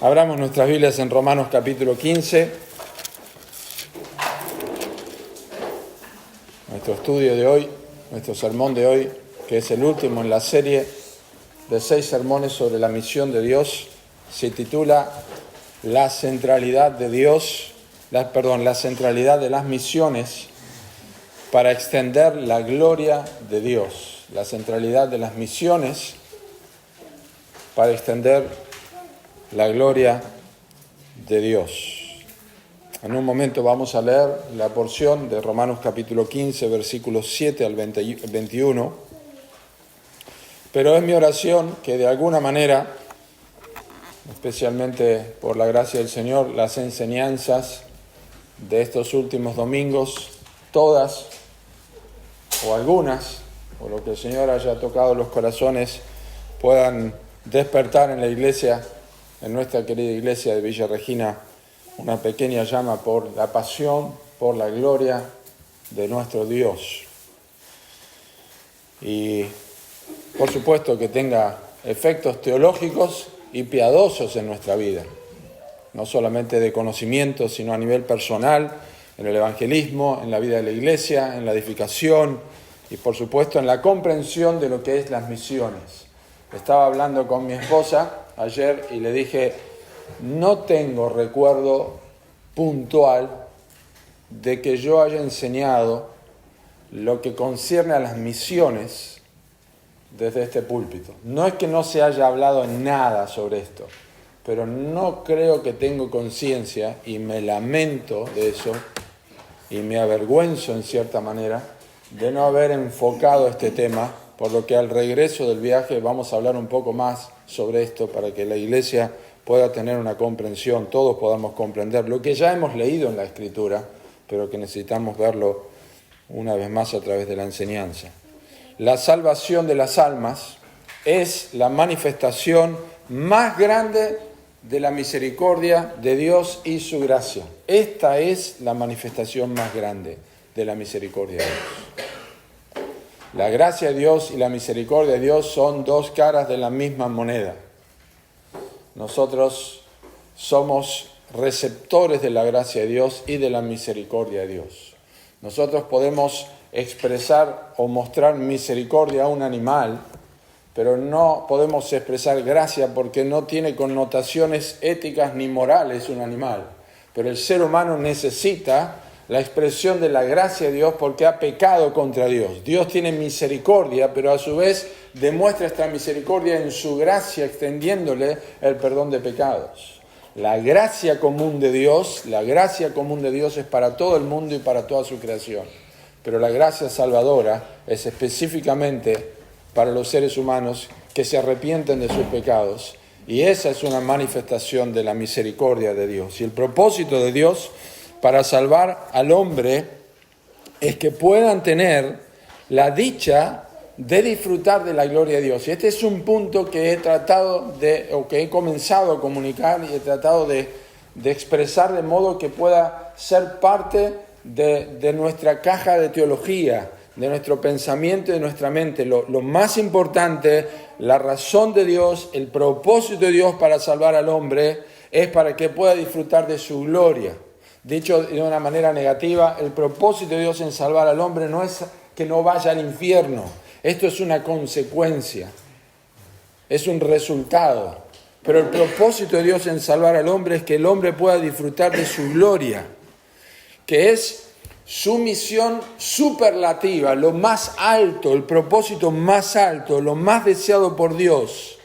Abramos nuestras Biblias en Romanos capítulo 15. Nuestro estudio de hoy, nuestro sermón de hoy, que es el último en la serie de 6 sermones sobre la misión de Dios, se titula La centralidad de Dios, la centralidad de las misiones para extender la gloria de Dios. La centralidad de las misiones para extender la gloria de Dios. En un momento vamos a leer la porción de Romanos capítulo 15, versículos 7 al 21. Pero es mi oración que de alguna manera, especialmente por la gracia del Señor, las enseñanzas de estos últimos domingos, todas o algunas, o lo que el Señor haya tocado los corazones, puedan despertar en la iglesia, en nuestra querida iglesia de Villa Regina, una pequeña llama por la pasión, por la gloria de nuestro Dios. Y por supuesto que tenga efectos teológicos y piadosos en nuestra vida, no solamente de conocimiento, sino a nivel personal, en el evangelismo, en la vida de la iglesia, en la edificación y por supuesto en la comprensión de lo que es las misiones. Estaba hablando con mi esposa ayer y le dije, no tengo recuerdo puntual de que yo haya enseñado lo que concierne a las misiones desde este púlpito. No es que no se haya hablado nada sobre esto, pero no creo que tengo conciencia, y me lamento de eso, y me avergüenzo en cierta manera, de no haber enfocado este tema, por lo que al regreso del viaje vamos a hablar un poco más sobre esto para que la iglesia pueda tener una comprensión, todos podamos comprender lo que ya hemos leído en la Escritura, pero que necesitamos verlo una vez más a través de la enseñanza. La salvación de las almas es la manifestación más grande de la misericordia de Dios y su gracia. Esta es la manifestación más grande de la misericordia de Dios. La gracia de Dios y la misericordia de Dios son dos caras de la misma moneda. Nosotros somos receptores de la gracia de Dios y de la misericordia de Dios. Nosotros podemos expresar o mostrar misericordia a un animal, pero no podemos expresar gracia porque no tiene connotaciones éticas ni morales un animal. Pero el ser humano necesita la expresión de la gracia de Dios porque ha pecado contra Dios. Dios tiene misericordia, pero a su vez demuestra esta misericordia en su gracia, extendiéndole el perdón de pecados. La gracia común de Dios es para todo el mundo y para toda su creación. Pero la gracia salvadora es específicamente para los seres humanos que se arrepienten de sus pecados. Y esa es una manifestación de la misericordia de Dios. Y el propósito de Dios para salvar al hombre es que puedan tener la dicha de disfrutar de la gloria de Dios. Y este es un punto que he comenzado a comunicar y he tratado de expresar de modo que pueda ser parte de nuestra caja de teología, de nuestro pensamiento y de nuestra mente. Lo más importante, la razón de Dios, el propósito de Dios para salvar al hombre es para que pueda disfrutar de su gloria. Dicho de una manera negativa, el propósito de Dios en salvar al hombre no es que no vaya al infierno. Esto es una consecuencia, es un resultado. Pero el propósito de Dios en salvar al hombre es que el hombre pueda disfrutar de su gloria, que es su misión superlativa, lo más alto, el propósito más alto, lo más deseado por Dios.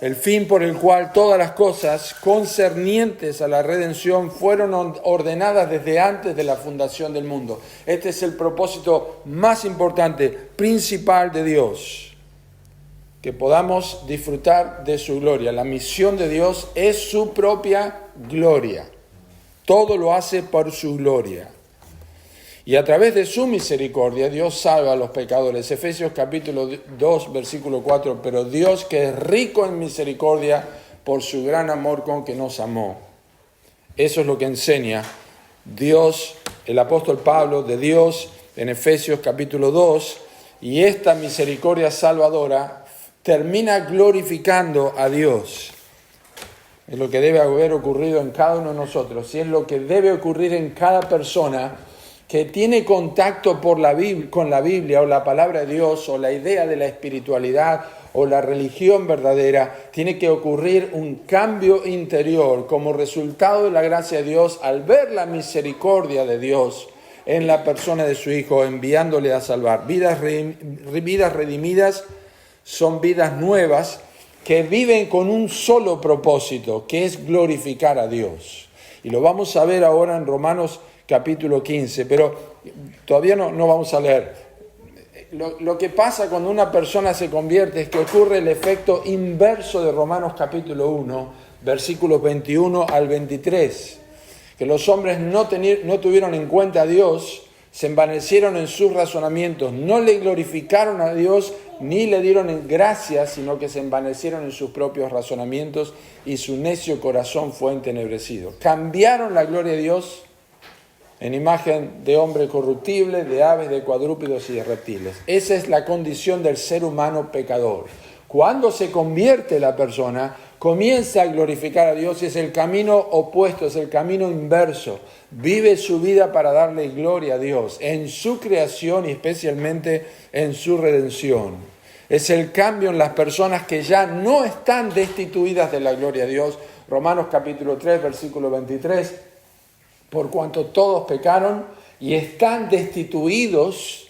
El fin por el cual todas las cosas concernientes a la redención fueron ordenadas desde antes de la fundación del mundo. Este es el propósito más importante, principal de Dios. Que podamos disfrutar de su gloria. La misión de Dios es su propia gloria. Todo lo hace por su gloria. Y a través de su misericordia, Dios salva a los pecadores. Efesios capítulo 2, versículo 4. Pero Dios, que es rico en misericordia, por su gran amor con que nos amó. Eso es lo que enseña Dios, el apóstol Pablo, de Dios, en Efesios capítulo 2. Y esta misericordia salvadora termina glorificando a Dios. es lo que debe haber ocurrido en cada uno de nosotros, y es lo que debe ocurrir en cada persona que tiene contacto con la Biblia o la palabra de Dios o la idea de la espiritualidad o la religión verdadera. Tiene que ocurrir un cambio interior como resultado de la gracia de Dios al ver la misericordia de Dios en la persona de su Hijo, enviándole a salvar. Vidas redimidas son vidas nuevas que viven con un solo propósito, que es glorificar a Dios. Y lo vamos a ver ahora en Romanos capítulo 15, pero todavía no vamos a leer. Lo que pasa cuando una persona se convierte es que ocurre el efecto inverso de Romanos capítulo 1, versículos 21 al 23. Que los hombres no tuvieron en cuenta a Dios, se envanecieron en sus razonamientos, no le glorificaron a Dios ni le dieron gracias, sino que se envanecieron en sus propios razonamientos y su necio corazón fue entenebrecido. Cambiaron la gloria de Dios en imagen de hombre corruptible, de aves, de cuadrúpedos y de reptiles. Esa es la condición del ser humano pecador. Cuando se convierte la persona, comienza a glorificar a Dios y es el camino opuesto, es el camino inverso. Vive su vida para darle gloria a Dios en su creación y especialmente en su redención. Es el cambio en las personas que ya no están destituidas de la gloria de Dios. Romanos capítulo 3, versículo 23. Por cuanto todos pecaron y están destituidos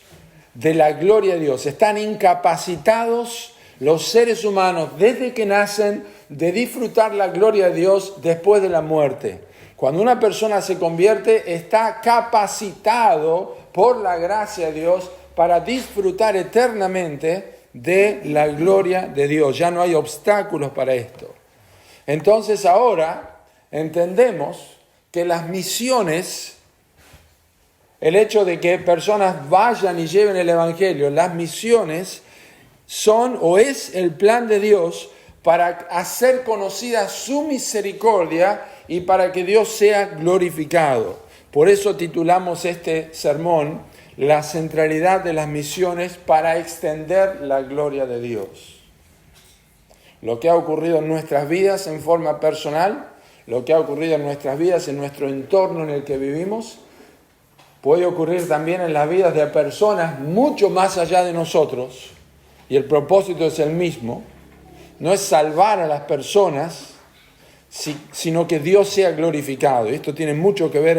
de la gloria de Dios, están incapacitados los seres humanos desde que nacen de disfrutar la gloria de Dios después de la muerte. Cuando una persona se convierte, está capacitado por la gracia de Dios para disfrutar eternamente de la gloria de Dios. Ya no hay obstáculos para esto. Entonces ahora entendemos que las misiones, el hecho de que personas vayan y lleven el Evangelio, las misiones son o es el plan de Dios para hacer conocida su misericordia y para que Dios sea glorificado. Por eso titulamos este sermón La centralidad de las misiones para extender la gloria de Dios. Lo que ha ocurrido en nuestras vidas en forma personal, lo que ha ocurrido en nuestras vidas, en nuestro entorno en el que vivimos, puede ocurrir también en las vidas de personas mucho más allá de nosotros, y el propósito es el mismo. No es salvar a las personas, sino que Dios sea glorificado. Y esto tiene mucho que ver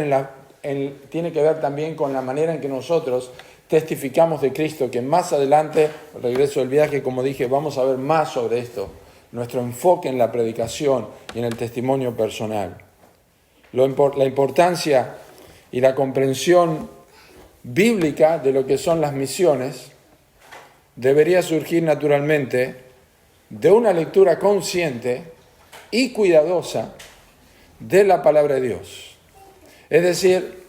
tiene que ver también con la manera en que nosotros testificamos de Cristo, que más adelante, al regreso del viaje, como dije, vamos a ver más sobre esto. Nuestro enfoque en la predicación y en el testimonio personal. La importancia y la comprensión bíblica de lo que son las misiones debería surgir naturalmente de una lectura consciente y cuidadosa de la palabra de Dios. Es decir,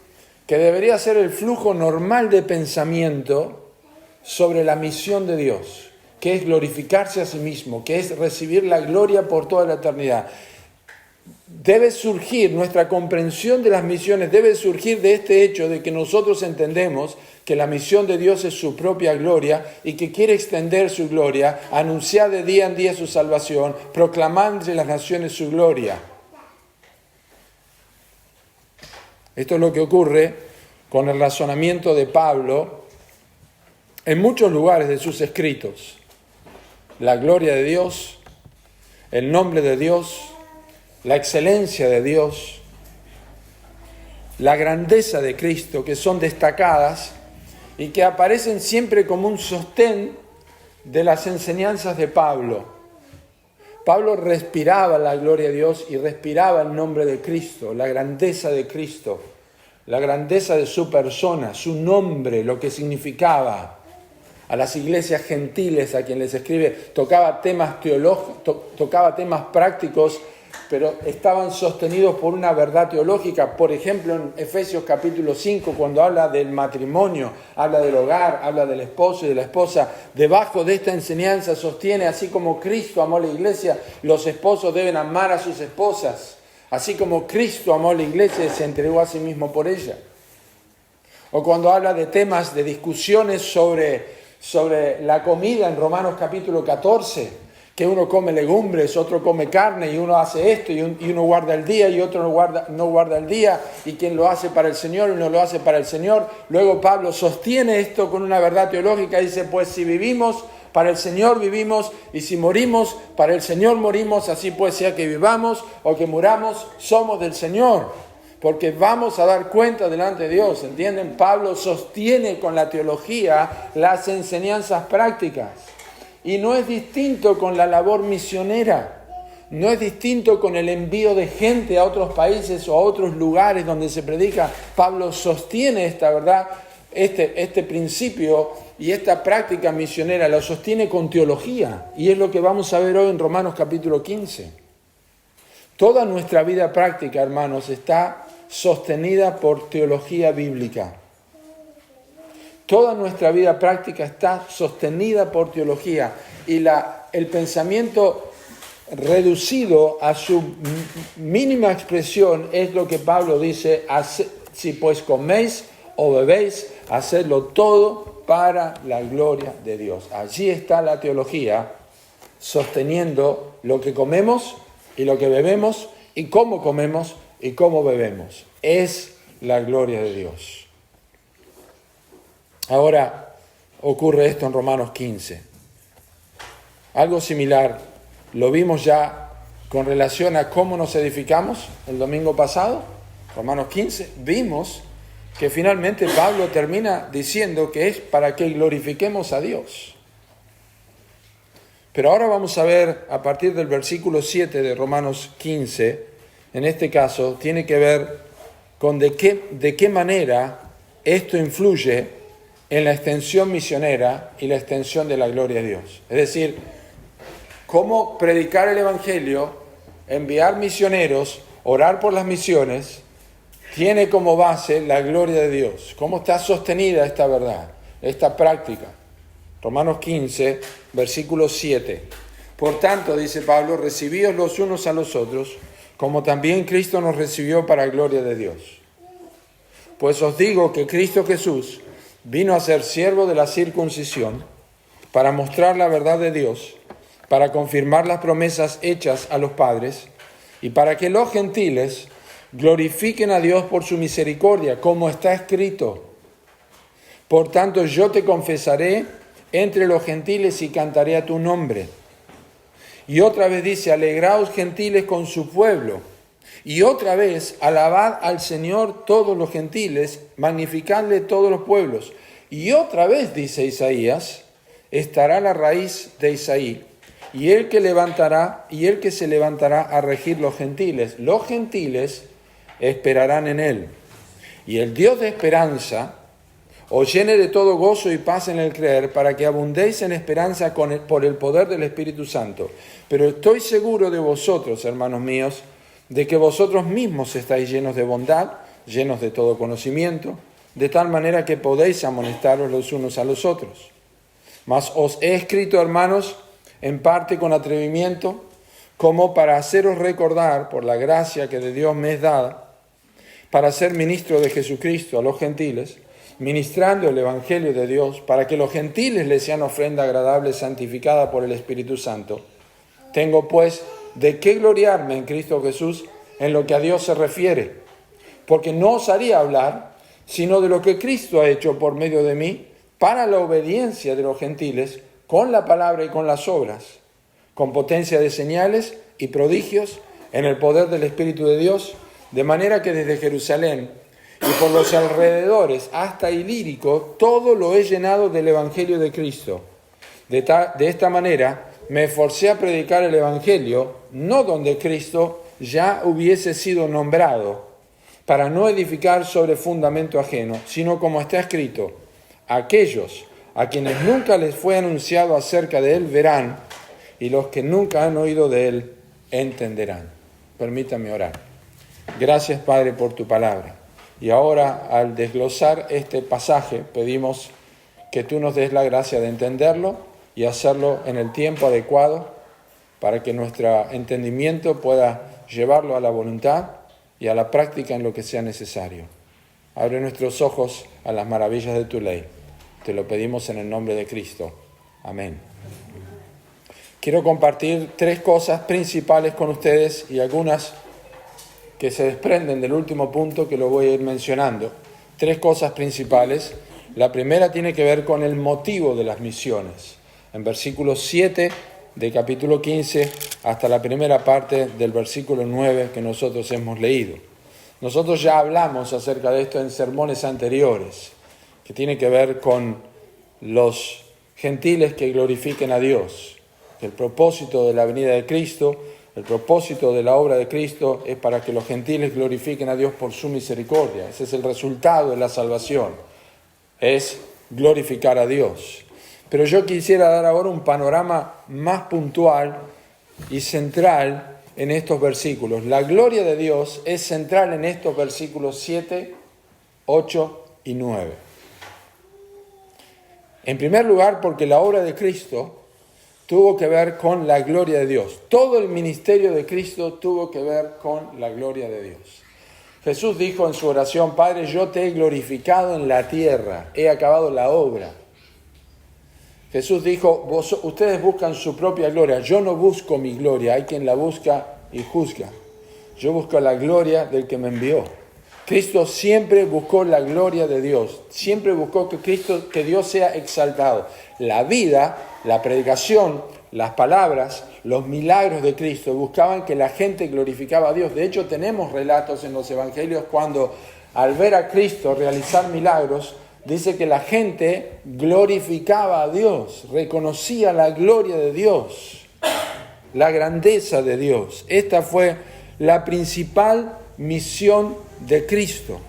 que debería ser el flujo normal de pensamiento sobre la misión de Dios, que es glorificarse a sí mismo, que es recibir la gloria por toda la eternidad. Debe surgir, nuestra comprensión de las misiones debe surgir de este hecho de que nosotros entendemos que la misión de Dios es su propia gloria y que quiere extender su gloria, anunciar de día en día su salvación, proclamar entre las naciones su gloria. Esto es lo que ocurre con el razonamiento de Pablo en muchos lugares de sus escritos. La gloria de Dios, el nombre de Dios, la excelencia de Dios, la grandeza de Cristo, que son destacadas y que aparecen siempre como un sostén de las enseñanzas de Pablo. Pablo respiraba la gloria de Dios y respiraba el nombre de Cristo, la grandeza de Cristo, la grandeza de su persona, su nombre, lo que significaba. A las iglesias gentiles a quien les escribe, tocaba temas tocaba temas prácticos, pero estaban sostenidos por una verdad teológica. Por ejemplo, en Efesios capítulo 5, cuando habla del matrimonio, habla del hogar, habla del esposo y de la esposa, debajo de esta enseñanza sostiene, así como Cristo amó a la iglesia, los esposos deben amar a sus esposas, así como Cristo amó a la iglesia y se entregó a sí mismo por ella. O cuando habla de temas, de discusiones sobre la comida en Romanos capítulo 14, que uno come legumbres, otro come carne, y uno hace esto, y uno guarda el día, y otro no guarda el día, y quien lo hace para el Señor y no lo hace para el Señor. Luego Pablo sostiene esto con una verdad teológica, dice, pues si vivimos, para el Señor vivimos, y si morimos, para el Señor morimos, así pues sea que vivamos o que muramos, somos del Señor, porque vamos a dar cuenta delante de Dios, ¿entienden? Pablo sostiene con la teología las enseñanzas prácticas, y no es distinto con la labor misionera, no es distinto con el envío de gente a otros países o a otros lugares donde se predica. Pablo sostiene esta verdad, este principio y esta práctica misionera, lo sostiene con teología, y es lo que vamos a ver hoy en Romanos capítulo 15. Toda nuestra vida práctica, hermanos, está sostenida por teología bíblica. Toda nuestra vida práctica está sostenida por teología, y el pensamiento reducido a su mínima expresión es lo que Pablo dice: si pues coméis o bebéis, hacedlo todo para la gloria de Dios. Allí está la teología, sosteniendo lo que comemos y lo que bebemos, y cómo comemos y cómo bebemos. Es la gloria de Dios. Ahora ocurre esto en Romanos 15. Algo similar lo vimos ya con relación a cómo nos edificamos el domingo pasado. Romanos 15, vimos que finalmente Pablo termina diciendo que es para que glorifiquemos a Dios. Pero ahora vamos a ver a partir del versículo 7 de Romanos 15, en este caso tiene que ver con de qué manera esto influye en la extensión misionera y la extensión de la gloria de Dios. Es decir, cómo predicar el Evangelio, enviar misioneros, orar por las misiones, tiene como base la gloria de Dios. ¿Cómo está sostenida esta verdad, esta práctica? Romanos 15, versículo 7. Por tanto, dice Pablo, recibíos los unos a los otros, como también Cristo nos recibió para gloria de Dios. Pues os digo que Cristo Jesús vino a ser siervo de la circuncisión, para mostrar la verdad de Dios, para confirmar las promesas hechas a los padres, y para que los gentiles glorifiquen a Dios por su misericordia, como está escrito: por tanto yo te confesaré entre los gentiles y cantaré a tu nombre. Y otra vez dice: alegraos gentiles con su pueblo. Y otra vez: alabad al Señor todos los gentiles, magnificadle todos los pueblos. Y otra vez dice Isaías: estará la raíz de Isaí, y el que se levantará a regir los gentiles esperarán en él. Y el Dios de esperanza os llene de todo gozo y paz en el creer, para que abundéis en esperanza por el poder del Espíritu Santo. Pero estoy seguro de vosotros, hermanos míos, de que vosotros mismos estáis llenos de bondad, llenos de todo conocimiento, de tal manera que podéis amonestaros los unos a los otros. Mas os he escrito, hermanos, en parte con atrevimiento, como para haceros recordar, por la gracia que de Dios me es dada, para ser ministro de Jesucristo a los gentiles, ministrando el Evangelio de Dios, para que los gentiles les sean ofrenda agradable, santificada por el Espíritu Santo. Tengo pues de qué gloriarme en Cristo Jesús en lo que a Dios se refiere, porque no os haría hablar sino de lo que Cristo ha hecho por medio de mí, para la obediencia de los gentiles, con la palabra y con las obras, con potencia de señales y prodigios, en el poder del Espíritu de Dios, de manera que desde Jerusalén y por los alrededores hasta Ilírico, todo lo he llenado del Evangelio de Cristo. De esta manera me esforcé a predicar el Evangelio, no donde Cristo ya hubiese sido nombrado, para no edificar sobre fundamento ajeno, sino como está escrito: aquellos a quienes nunca les fue anunciado acerca de él verán, y los que nunca han oído de él entenderán. Permítame orar. Gracias, Padre, por tu palabra. Y ahora, al desglosar este pasaje, pedimos que tú nos des la gracia de entenderlo y hacerlo en el tiempo adecuado, para que nuestro entendimiento pueda llevarlo a la voluntad y a la práctica en lo que sea necesario. Abre nuestros ojos a las maravillas de tu ley. Te lo pedimos en el nombre de Cristo. Amén. quiero compartir 3 cosas principales con ustedes y algunas que se desprenden del último punto que lo voy a ir mencionando. 3 cosas principales. La primera tiene que ver con el motivo de las misiones. En versículo 7 de capítulo 15 hasta la primera parte del versículo 9 que nosotros hemos leído. Nosotros ya hablamos acerca de esto en sermones anteriores, que tiene que ver con los gentiles que glorifiquen a Dios. El propósito de la venida de Cristo, el propósito de la obra de Cristo es para que los gentiles glorifiquen a Dios por su misericordia. Ese es el resultado de la salvación, es glorificar a Dios. Pero yo quisiera dar ahora un panorama más puntual y central en estos versículos. La gloria de Dios es central en estos versículos 7, 8 y 9. En primer lugar, porque la obra de Cristo tuvo que ver con la gloria de Dios. Todo el ministerio de Cristo tuvo que ver con la gloria de Dios. Jesús dijo en su oración: Padre, yo te he glorificado en la tierra, he acabado la obra. Jesús dijo: ustedes buscan su propia gloria, yo no busco mi gloria, hay quien la busca y juzga. Yo busco la gloria del que me envió. Cristo siempre buscó la gloria de Dios, siempre buscó que Dios sea exaltado. La vida, la predicación, las palabras, los milagros de Cristo buscaban que la gente glorificaba a Dios. De hecho, tenemos relatos en los evangelios cuando al ver a Cristo realizar milagros, dice que la gente glorificaba a Dios, reconocía la gloria de Dios, la grandeza de Dios. Esta fue la principal misión de Cristo.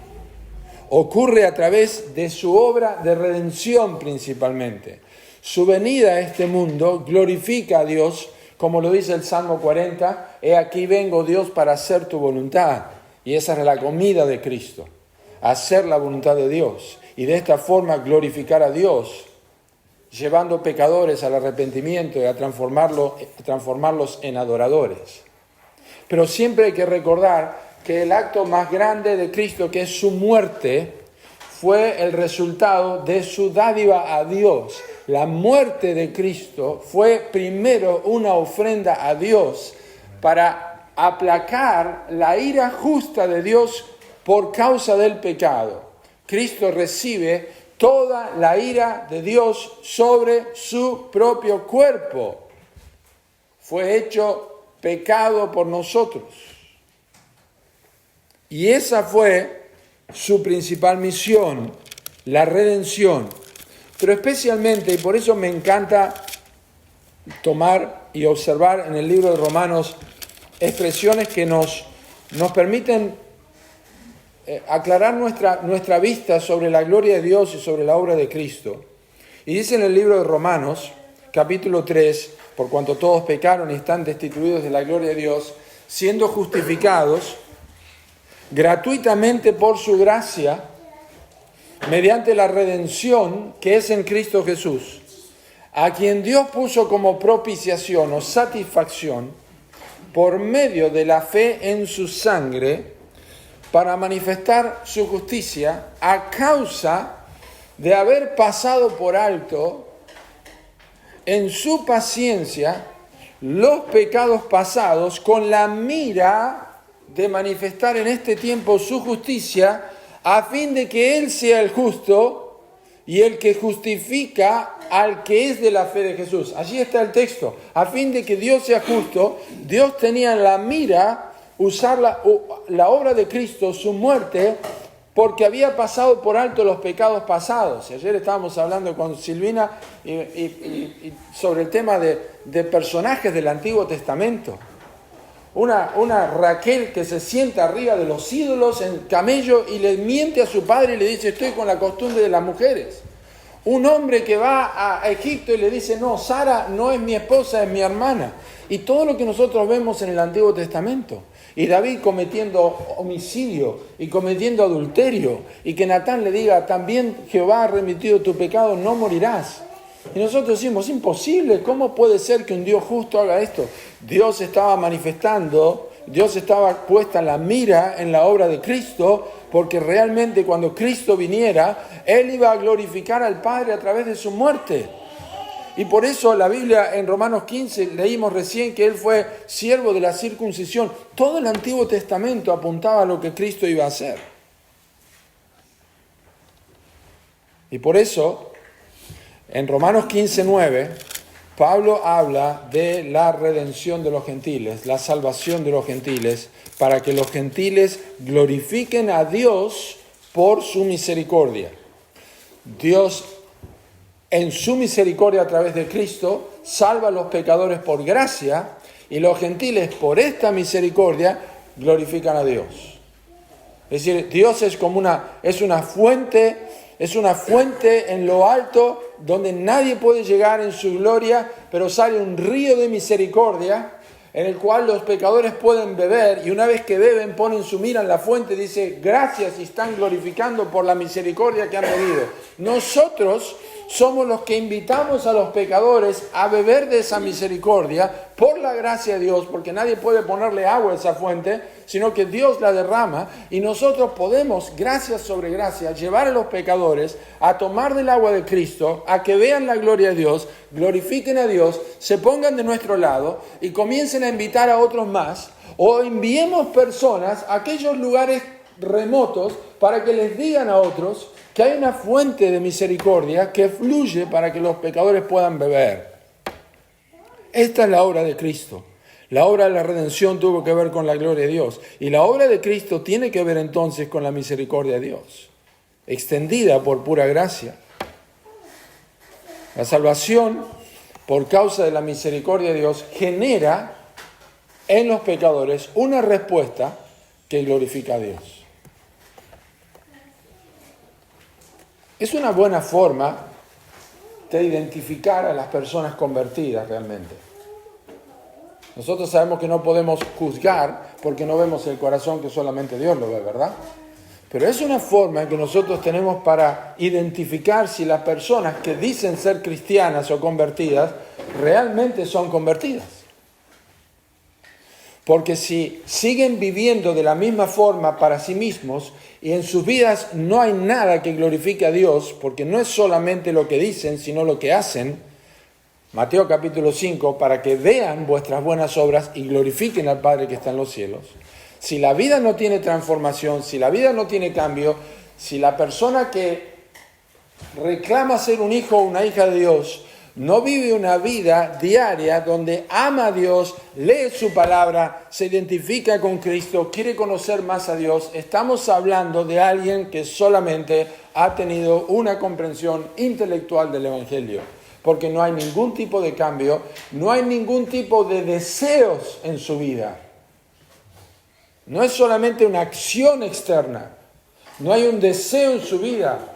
Ocurre a través de su obra de redención principalmente. Su venida a este mundo glorifica a Dios, como lo dice el Salmo 40, he aquí vengo Dios para hacer tu voluntad. Y esa es la comida de Cristo, hacer la voluntad de Dios. Y de esta forma glorificar a Dios, llevando pecadores al arrepentimiento y a transformarlos en adoradores. Pero siempre hay que recordar que el acto más grande de Cristo, que es su muerte, fue el resultado de su dádiva a Dios. La muerte de Cristo fue primero una ofrenda a Dios para aplacar la ira justa de Dios por causa del pecado. Cristo recibe toda la ira de Dios sobre su propio cuerpo. Fue hecho pecado por nosotros. Y esa fue su principal misión, la redención. Pero especialmente, y por eso me encanta tomar y observar en el libro de Romanos expresiones que nos permiten aclarar nuestra vista sobre la gloria de Dios y sobre la obra de Cristo. Y dice en el libro de Romanos, capítulo 3, por cuanto todos pecaron y están destituidos de la gloria de Dios, siendo justificados gratuitamente por su gracia, mediante la redención que es en Cristo Jesús, a quien Dios puso como propiciación o satisfacción por medio de la fe en su sangre, para manifestar su justicia a causa de haber pasado por alto en su paciencia los pecados pasados, con la mira de manifestar en este tiempo su justicia, a fin de que Él sea el justo y el que justifica al que es de la fe de Jesús. Allí está el texto. A fin de que Dios sea justo, Dios tenía en la mira usar la obra de Cristo, su muerte, porque había pasado por alto los pecados pasados. Y ayer estábamos hablando con Silvina y sobre el tema de personajes del Antiguo Testamento. Una Raquel que se sienta arriba de los ídolos en camello y le miente a su padre y le dice: estoy con la costumbre de las mujeres. Un hombre que va a Egipto y le dice: no, Sara no es mi esposa, es mi hermana. Y todo lo que nosotros vemos en el Antiguo Testamento. Y David cometiendo homicidio y cometiendo adulterio. Y que Natán le diga: también Jehová ha remitido tu pecado, no morirás. Y nosotros decimos: imposible, ¿cómo puede ser que un Dios justo haga esto? Dios estaba manifestando, Dios estaba puesta la mira en la obra de Cristo, porque realmente cuando Cristo viniera, Él iba a glorificar al Padre a través de su muerte. Y por eso la Biblia en Romanos 15 leímos recién que Él fue siervo de la circuncisión. Todo el Antiguo Testamento apuntaba a lo que Cristo iba a hacer. Y por eso, en Romanos 15:9, Pablo habla de la redención de los gentiles, la salvación de los gentiles, para que los gentiles glorifiquen a Dios por su misericordia. Dios, en su misericordia a través de Cristo, salva a los pecadores por gracia, y los gentiles por esta misericordia glorifican a Dios. Es decir, Dios es como una fuente en lo alto donde nadie puede llegar en su gloria, pero sale un río de misericordia en el cual los pecadores pueden beber, y una vez que beben ponen su mira en la fuente y dice gracias, y están glorificando por la misericordia que han bebido. Nosotros somos los que invitamos a los pecadores a beber de esa misericordia por la gracia de Dios, porque nadie puede ponerle agua a esa fuente, sino que Dios la derrama, y nosotros podemos, gracia sobre gracia, llevar a los pecadores a tomar del agua de Cristo, a que vean la gloria de Dios, glorifiquen a Dios, se pongan de nuestro lado y comiencen a invitar a otros más, o enviemos personas a aquellos lugares remotos para que les digan a otros que hay una fuente de misericordia que fluye para que los pecadores puedan beber. Esta es la obra de Cristo. La obra de la redención tuvo que ver con la gloria de Dios. Y la obra de Cristo tiene que ver entonces con la misericordia de Dios, extendida por pura gracia. La salvación, por causa de la misericordia de Dios, genera en los pecadores una respuesta que glorifica a Dios. Es una buena forma de identificar a las personas convertidas realmente. Nosotros sabemos que no podemos juzgar porque no vemos el corazón, que solamente Dios lo ve, ¿verdad? Pero es una forma que nosotros tenemos para identificar si las personas que dicen ser cristianas o convertidas realmente son convertidas. Porque si siguen viviendo de la misma forma para sí mismos y en sus vidas no hay nada que glorifique a Dios, porque no es solamente lo que dicen, sino lo que hacen, Mateo capítulo 5, para que vean vuestras buenas obras y glorifiquen al Padre que está en los cielos. Si la vida no tiene transformación, si la vida no tiene cambio, si la persona que reclama ser un hijo o una hija de Dios no vive una vida diaria donde ama a Dios, lee su palabra, se identifica con Cristo, quiere conocer más a Dios, estamos hablando de alguien que solamente ha tenido una comprensión intelectual del Evangelio, porque no hay ningún tipo de cambio, no hay ningún tipo de deseos en su vida. No es solamente una acción externa, no hay un deseo en su vida.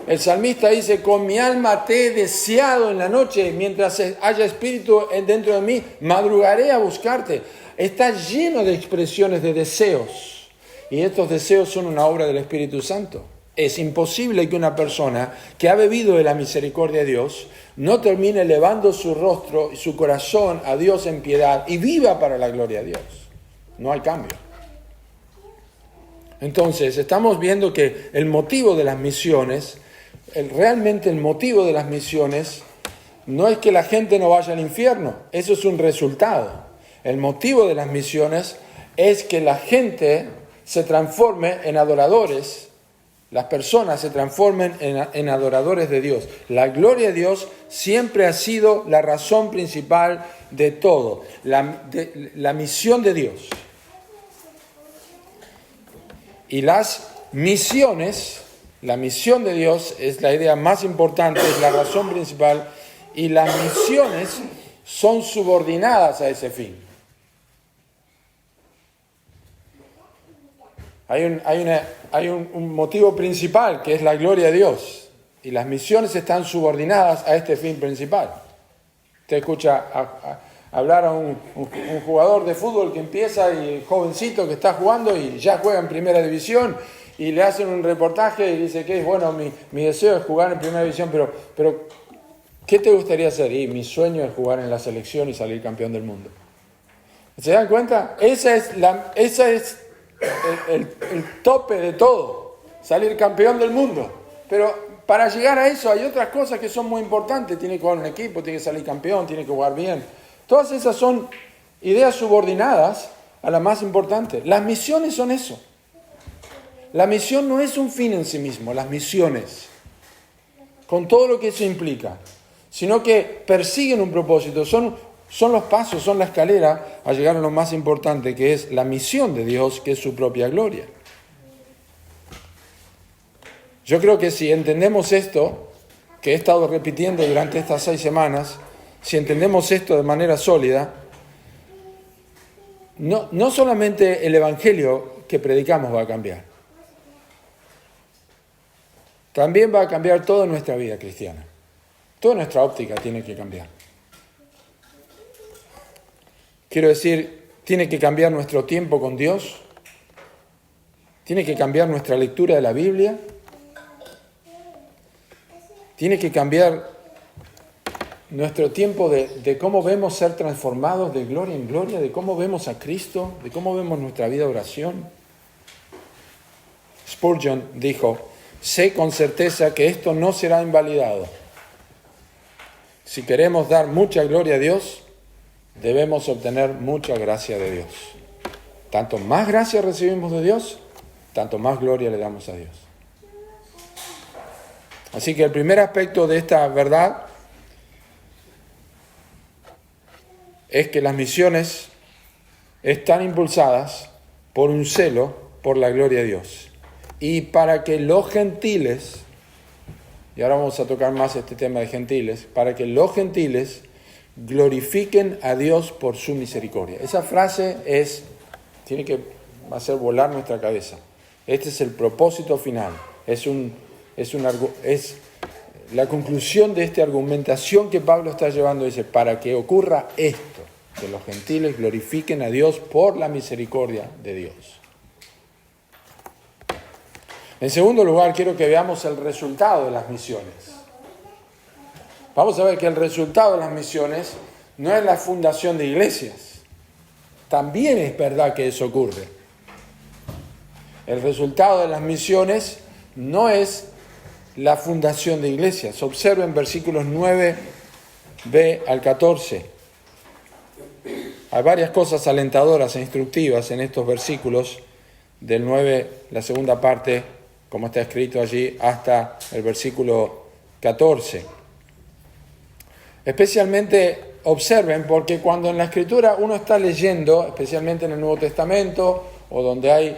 El salmista dice, con mi alma te he deseado en la noche, mientras haya espíritu dentro de mí, madrugaré a buscarte. Está lleno de expresiones de deseos, y estos deseos son una obra del Espíritu Santo. Es imposible que una persona que ha bebido de la misericordia de Dios no termine elevando su rostro y su corazón a Dios en piedad y viva para la gloria de Dios. No hay cambio. Entonces, estamos viendo que el motivo de las misiones, realmente el motivo de las misiones no es que la gente no vaya al infierno, eso es un resultado. El motivo de las misiones es que la gente se transforme en adoradores, las personas se transformen en adoradores de Dios. La gloria de Dios siempre ha sido la razón principal de todo, la misión de Dios. Y las misiones, la misión de Dios es la idea más importante, es la razón principal, y las misiones son subordinadas a ese fin. Hay un motivo principal, que es la gloria de Dios, y las misiones están subordinadas a este fin principal. Usted escucha hablar a un jugador de fútbol que empieza, y jovencito que está jugando y ya juega en primera división, y le hacen un reportaje y dice que bueno, mi deseo es jugar en primera división, pero ¿qué te gustaría hacer? Y mi sueño es jugar en la selección y salir campeón del mundo. ¿Se dan cuenta? Esa es el tope de todo, salir campeón del mundo. Pero para llegar a eso hay otras cosas que son muy importantes. Tiene que jugar un equipo, tiene que salir campeón, tiene que jugar bien. Todas esas son ideas subordinadas a la más importante. Las misiones son eso. La misión no es un fin en sí mismo, las misiones, con todo lo que eso implica, sino que persiguen un propósito, son los pasos, son la escalera a llegar a lo más importante, que es la misión de Dios, que es su propia gloria. Yo creo que si entendemos esto, que he estado repitiendo durante estas 6 semanas, si entendemos esto de manera sólida, no solamente el evangelio que predicamos va a cambiar, también va a cambiar toda nuestra vida cristiana. Toda nuestra óptica tiene que cambiar. Quiero decir, tiene que cambiar nuestro tiempo con Dios, tiene que cambiar nuestra lectura de la Biblia, tiene que cambiar nuestro tiempo de cómo vemos ser transformados de gloria en gloria, de cómo vemos a Cristo, de cómo vemos nuestra vida de oración. Spurgeon dijo: sé con certeza que esto no será invalidado. Si queremos dar mucha gloria a Dios, debemos obtener mucha gracia de Dios. Tanto más gracia recibimos de Dios, tanto más gloria le damos a Dios. Así que el primer aspecto de esta verdad es que las misiones están impulsadas por un celo por la gloria de Dios. Y para que los gentiles, y ahora vamos a tocar más este tema de gentiles, para que los gentiles glorifiquen a Dios por su misericordia. Esa frase tiene que hacer volar nuestra cabeza. Este es el propósito final. Es la conclusión de esta argumentación que Pablo está llevando. Dice, para que ocurra esto, que los gentiles glorifiquen a Dios por la misericordia de Dios. En segundo lugar, quiero que veamos el resultado de las misiones. Vamos a ver que el resultado de las misiones no es la fundación de iglesias. También es verdad que eso ocurre. El resultado de las misiones no es la fundación de iglesias. Observen versículos 9b al 14. Hay varias cosas alentadoras e instructivas en estos versículos, del 9, la segunda parte, como está escrito allí, hasta el versículo 14. Especialmente observen, porque cuando en la Escritura uno está leyendo, especialmente en el Nuevo Testamento, o donde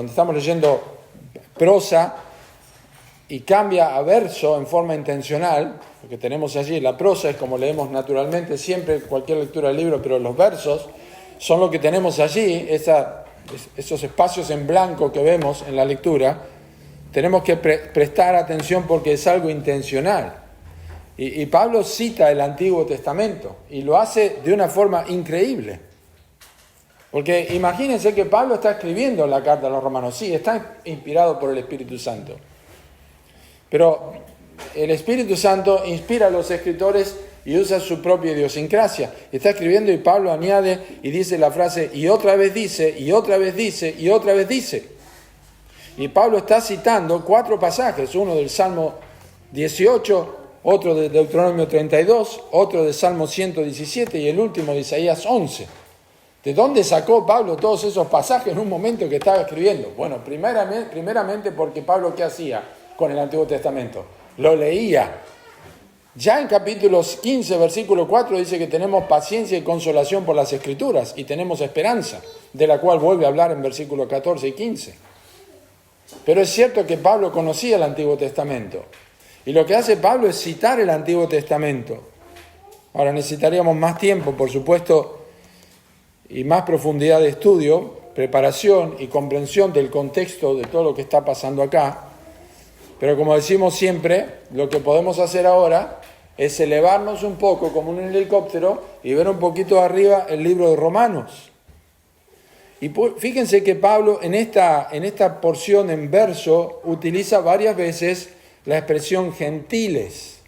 estamos leyendo prosa, y cambia a verso en forma intencional, porque tenemos allí, la prosa es como leemos naturalmente siempre, cualquier lectura del libro, pero los versos son lo que tenemos allí, esos espacios en blanco que vemos en la lectura, tenemos que prestar atención porque es algo intencional. Y Pablo cita el Antiguo Testamento y lo hace de una forma increíble. Porque imagínense que Pablo está escribiendo la carta a los romanos. Sí, está inspirado por el Espíritu Santo. Pero el Espíritu Santo inspira a los escritores y usa su propia idiosincrasia. Está escribiendo y Pablo añade y dice la frase, y otra vez dice, y otra vez dice, y otra vez dice. Y Pablo está citando 4 pasajes, uno del Salmo 18, otro de Deuteronomio 32, otro de Salmo 117 y el último de Isaías 11. ¿De dónde sacó Pablo todos esos pasajes en un momento que estaba escribiendo? Bueno, primeramente porque Pablo, ¿qué hacía con el Antiguo Testamento? Lo leía. Ya en capítulos 15, versículo 4, dice que tenemos paciencia y consolación por las Escrituras y tenemos esperanza, de la cual vuelve a hablar en versículos 14 y 15. Pero es cierto que Pablo conocía el Antiguo Testamento. Y lo que hace Pablo es citar el Antiguo Testamento. Ahora necesitaríamos más tiempo, por supuesto, y más profundidad de estudio, preparación y comprensión del contexto de todo lo que está pasando acá. Pero como decimos siempre, lo que podemos hacer ahora es elevarnos un poco como un helicóptero y ver un poquito arriba el libro de Romanos. Y fíjense que Pablo en esta porción en verso utiliza varias veces la expresión gentiles.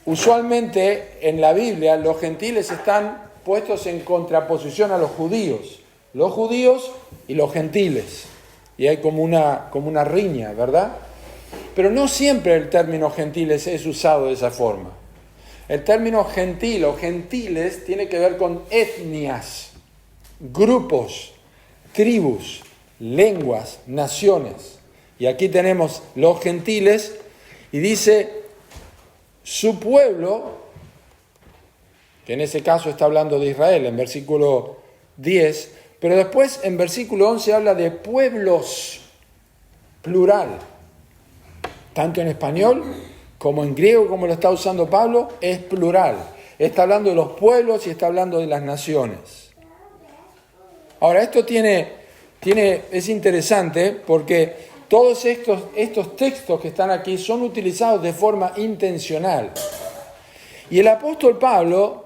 Usualmente en la Biblia los gentiles están puestos en contraposición a los judíos y los gentiles. y hay como una riña, ¿verdad? Pero no siempre el término gentiles es usado de esa forma. El término gentil o gentiles tiene que ver con etnias, grupos, tribus, lenguas, naciones. Y aquí tenemos los gentiles y dice su pueblo, que en ese caso está hablando de Israel en versículo 10, pero después en versículo 11 habla de pueblos, plural. Tanto en español como en griego, como lo está usando Pablo, es plural. Está hablando de los pueblos y está hablando de las naciones. Ahora, esto es interesante porque todos estos textos que están aquí son utilizados de forma intencional. Y el apóstol Pablo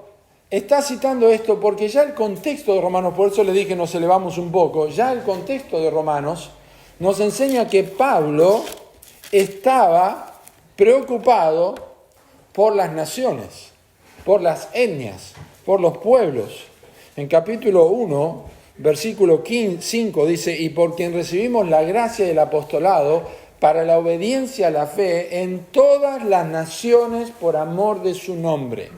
está citando esto porque ya el contexto de Romanos, por eso le dije nos elevamos un poco, ya el contexto de Romanos nos enseña que Pablo estaba preocupado por las naciones, por las etnias, por los pueblos. En capítulo 1, versículo 5 dice, y por quien recibimos la gracia del apostolado para la obediencia a la fe en todas las naciones por amor de su nombre.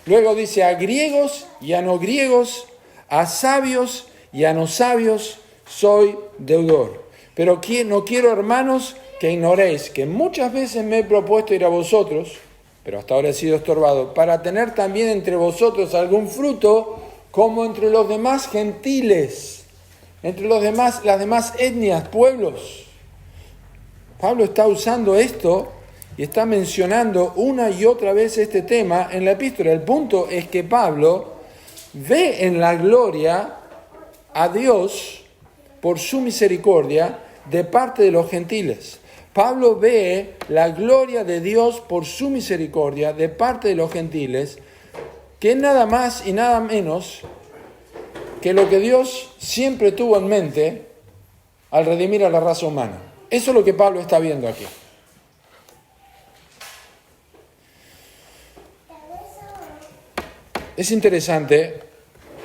Luego dice, a griegos y a no griegos, a sabios y a no sabios, soy deudor. Pero no quiero, hermanos, que ignoréis que muchas veces me he propuesto ir a vosotros, pero hasta ahora he sido estorbado, para tener también entre vosotros algún fruto, como entre los demás gentiles, entre las demás etnias, pueblos. Pablo está usando esto y está mencionando una y otra vez este tema en la epístola. El punto es que Pablo ve en la gloria a Dios por su misericordia de parte de los gentiles. Pablo ve la gloria de Dios por su misericordia de parte de los gentiles, que es nada más y nada menos que lo que Dios siempre tuvo en mente al redimir a la raza humana. Eso es lo que Pablo está viendo aquí. Es interesante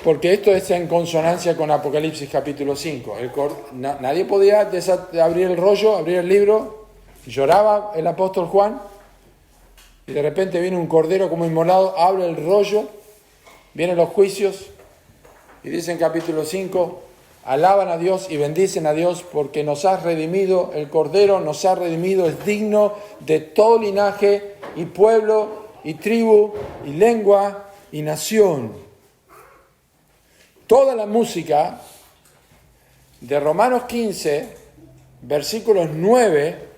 porque esto está en consonancia con Apocalipsis capítulo 5. Nadie podía abrir el rollo, abrir el libro, lloraba el apóstol Juan, y de repente viene un cordero como inmolado, abre el rollo, vienen los juicios, y dice en capítulo 5, alaban a Dios y bendicen a Dios porque nos has redimido, el cordero nos ha redimido, es digno de todo linaje y pueblo y tribu y lengua y nación. Toda la música de Romanos 15, versículos 9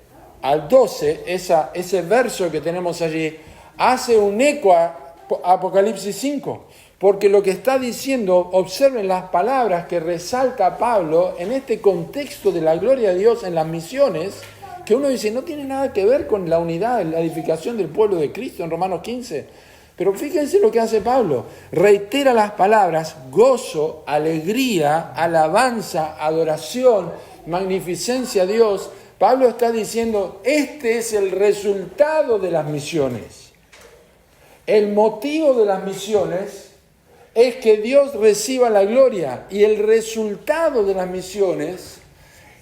al 12, ese verso que tenemos allí, hace un eco a Apocalipsis 5, porque lo que está diciendo, observen las palabras que resalta Pablo en este contexto de la gloria de Dios en las misiones, que uno dice, no tiene nada que ver con la unidad, la edificación del pueblo de Cristo en Romanos 15. Pero fíjense lo que hace Pablo. Reitera las palabras gozo, alegría, alabanza, adoración, magnificencia a Dios. Pablo está diciendo, este es el resultado de las misiones. El motivo de las misiones es que Dios reciba la gloria. Y el resultado de las misiones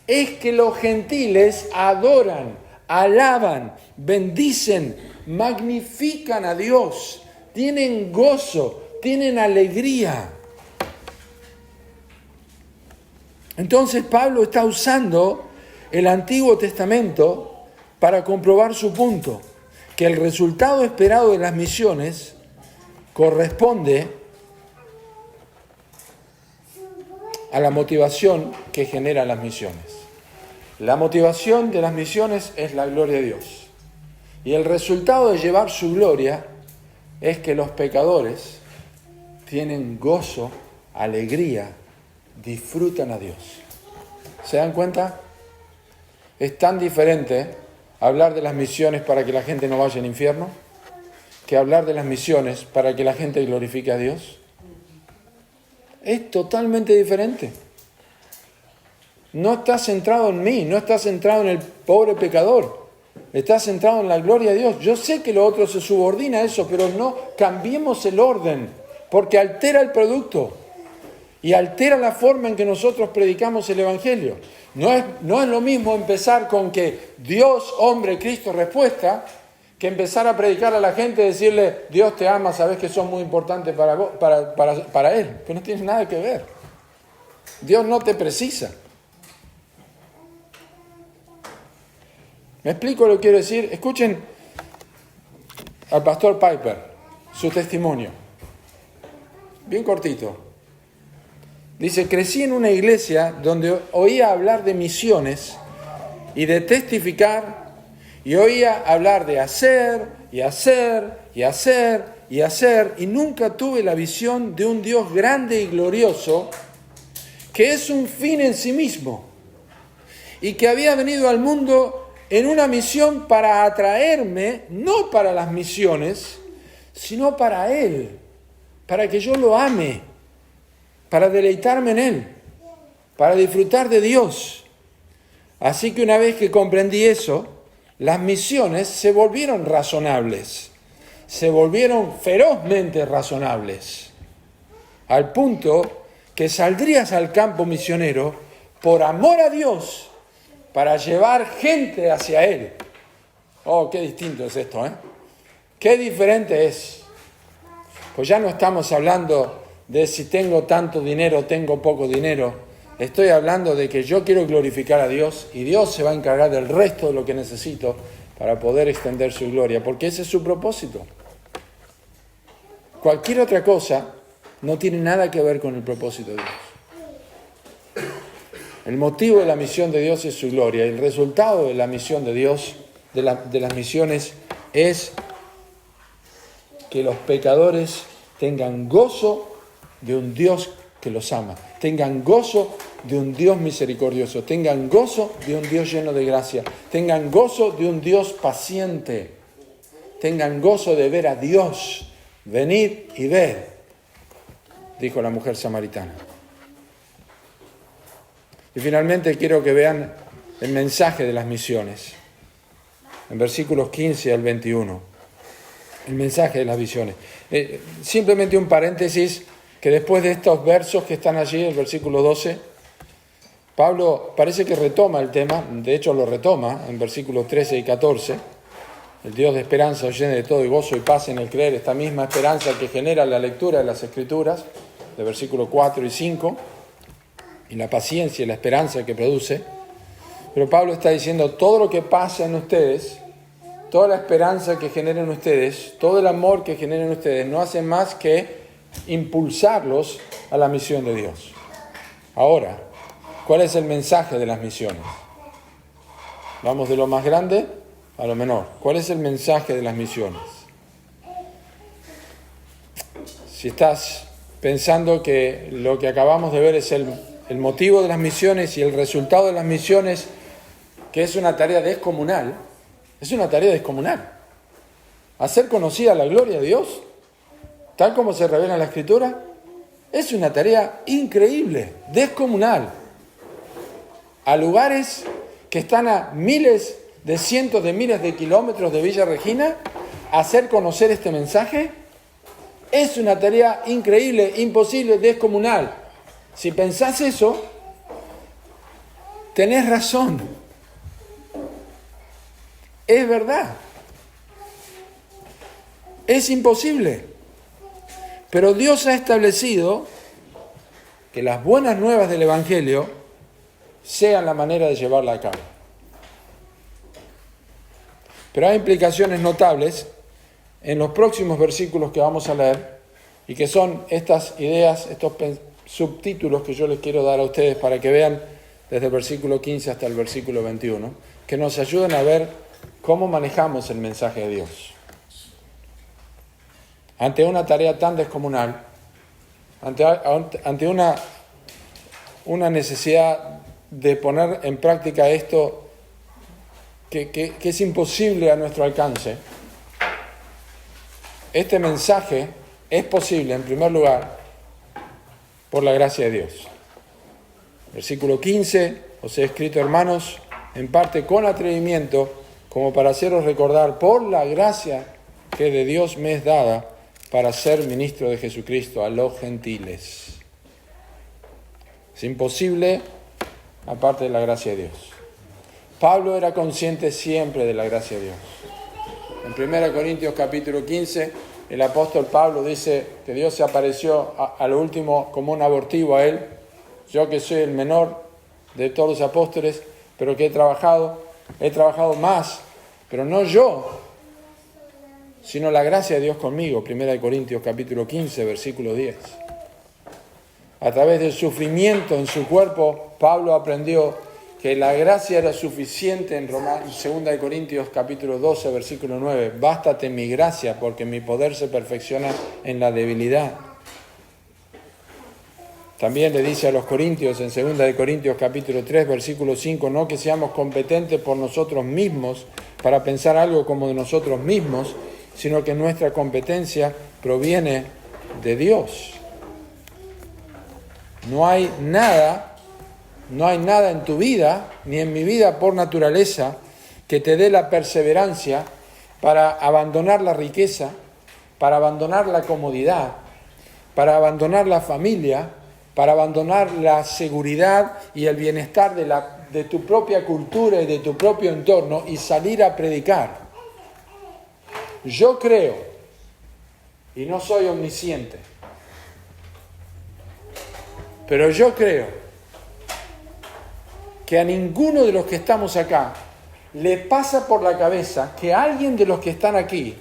es que los gentiles adoran, alaban, bendicen, magnifican a Dios. Tienen gozo, tienen alegría. Entonces Pablo está usando el Antiguo Testamento para comprobar su punto, que el resultado esperado de las misiones corresponde a la motivación que generan las misiones. La motivación de las misiones es la gloria de Dios. Y el resultado de llevar su gloria es que los pecadores tienen gozo, alegría, disfrutan a Dios. ¿Se dan cuenta? Es tan diferente hablar de las misiones para que la gente no vaya al infierno que hablar de las misiones para que la gente glorifique a Dios. Es totalmente diferente. No está centrado en mí, no está centrado en el pobre pecador. Está centrado en la gloria de Dios. Yo sé que lo otro se subordina a eso, pero no cambiemos el orden, porque altera el producto. y altera la forma en que nosotros predicamos el Evangelio. No es lo mismo empezar con que Dios, hombre, Cristo, respuesta, que empezar a predicar a la gente y decirle, Dios te ama, sabes que sos muy importante para Él, que no tiene nada que ver. Dios no te precisa. ¿Me explico lo que quiero decir? Escuchen al pastor Piper, su testimonio. Bien cortito. Dice, crecí en una iglesia donde oía hablar de misiones y de testificar, y oía hablar de hacer, y hacer, y hacer, y hacer, y nunca tuve la visión de un Dios grande y glorioso, que es un fin en sí mismo, y que había venido al mundo en una misión para atraerme, no para las misiones, sino para Él, para que yo lo ame, para deleitarme en Él, para disfrutar de Dios. Así que una vez que comprendí eso, las misiones se volvieron razonables, se volvieron ferozmente razonables, al punto que saldrías al campo misionero por amor a Dios para llevar gente hacia Él. Oh, qué distinto es esto, ¿eh? Qué diferente es. Pues ya no estamos hablando de si tengo tanto dinero o tengo poco dinero. Estoy hablando de que yo quiero glorificar a Dios y Dios se va a encargar del resto de lo que necesito para poder extender su gloria, porque ese es su propósito. Cualquier otra cosa no tiene nada que ver con el propósito de Dios. El motivo de la misión de Dios es su gloria. El resultado de la misión de Dios, de las misiones, es que los pecadores tengan gozo de un Dios que los ama, tengan gozo de un Dios misericordioso, tengan gozo de un Dios lleno de gracia, tengan gozo de un Dios paciente, tengan gozo de ver a Dios. Venid y ved, dijo la mujer samaritana. Y finalmente quiero que vean el mensaje de las misiones, en versículos 15 al 21. El mensaje de las misiones. Simplemente un paréntesis, que después de estos versos que están allí, el versículo 12, Pablo parece que retoma el tema, de hecho lo retoma en versículos 13 y 14. El Dios de esperanza os llene de todo y gozo y paz en el creer, esta misma esperanza que genera la lectura de las Escrituras, de versículos 4 y 5, y la paciencia y la esperanza que produce. Pero Pablo está diciendo, todo lo que pasa en ustedes, toda la esperanza que generen ustedes, todo el amor que generen ustedes, no hace más que impulsarlos a la misión de Dios. Ahora, ¿cuál es el mensaje de las misiones? Vamos de lo más grande a lo menor. ¿Cuál es el mensaje de las misiones? Si estás pensando que lo que acabamos de ver es el motivo de las misiones y el resultado de las misiones, que es una tarea descomunal, es una tarea descomunal. Hacer conocida la gloria de Dios, tal como se revela en la Escritura, es una tarea increíble, descomunal. A lugares que están a miles de cientos de miles de kilómetros de Villa Regina, hacer conocer este mensaje es una tarea increíble, imposible, descomunal. Si pensás eso, tenés razón. Es verdad. Es imposible. Pero Dios ha establecido que las buenas nuevas del Evangelio sean la manera de llevarla a cabo. Pero hay implicaciones notables en los próximos versículos que vamos a leer y que son estas ideas, estos subtítulos que yo les quiero dar a ustedes para que vean desde el versículo 15 hasta el versículo 21, que nos ayuden a ver cómo manejamos el mensaje de Dios. Ante una tarea tan descomunal, ante una necesidad de poner en práctica esto que es imposible a nuestro alcance, este mensaje es posible, en primer lugar, por la gracia de Dios. Versículo 15, os he escrito, hermanos, en parte con atrevimiento, como para haceros recordar por la gracia que de Dios me es dada, para ser ministro de Jesucristo a los gentiles. Es imposible aparte de la gracia de Dios. Pablo era consciente siempre de la gracia de Dios. En 1 Corintios capítulo 15, el apóstol Pablo dice que Dios se apareció a lo último como un abortivo a él. Yo que soy el menor de todos los apóstoles, pero que he trabajado más, pero no yo, sino la gracia de Dios conmigo. 1 Corintios capítulo 15, versículo 10. A través del sufrimiento en su cuerpo, Pablo aprendió que la gracia era suficiente en 2 Corintios capítulo 12, versículo 9. Bástate mi gracia, porque mi poder se perfecciona en la debilidad. También le dice a los corintios en 2 Corintios capítulo 3, versículo 5, no que seamos competentes por nosotros mismos para pensar algo como de nosotros mismos, sino que nuestra competencia proviene de Dios. No hay nada en tu vida, ni en mi vida por naturaleza, que te dé la perseverancia para abandonar la riqueza, para abandonar la comodidad, para abandonar la familia, para abandonar la seguridad y el bienestar de tu propia cultura y de tu propio entorno y salir a predicar. Yo creo, y no soy omnisciente, pero yo creo que a ninguno de los que estamos acá le pasa por la cabeza que alguien de los que están aquí,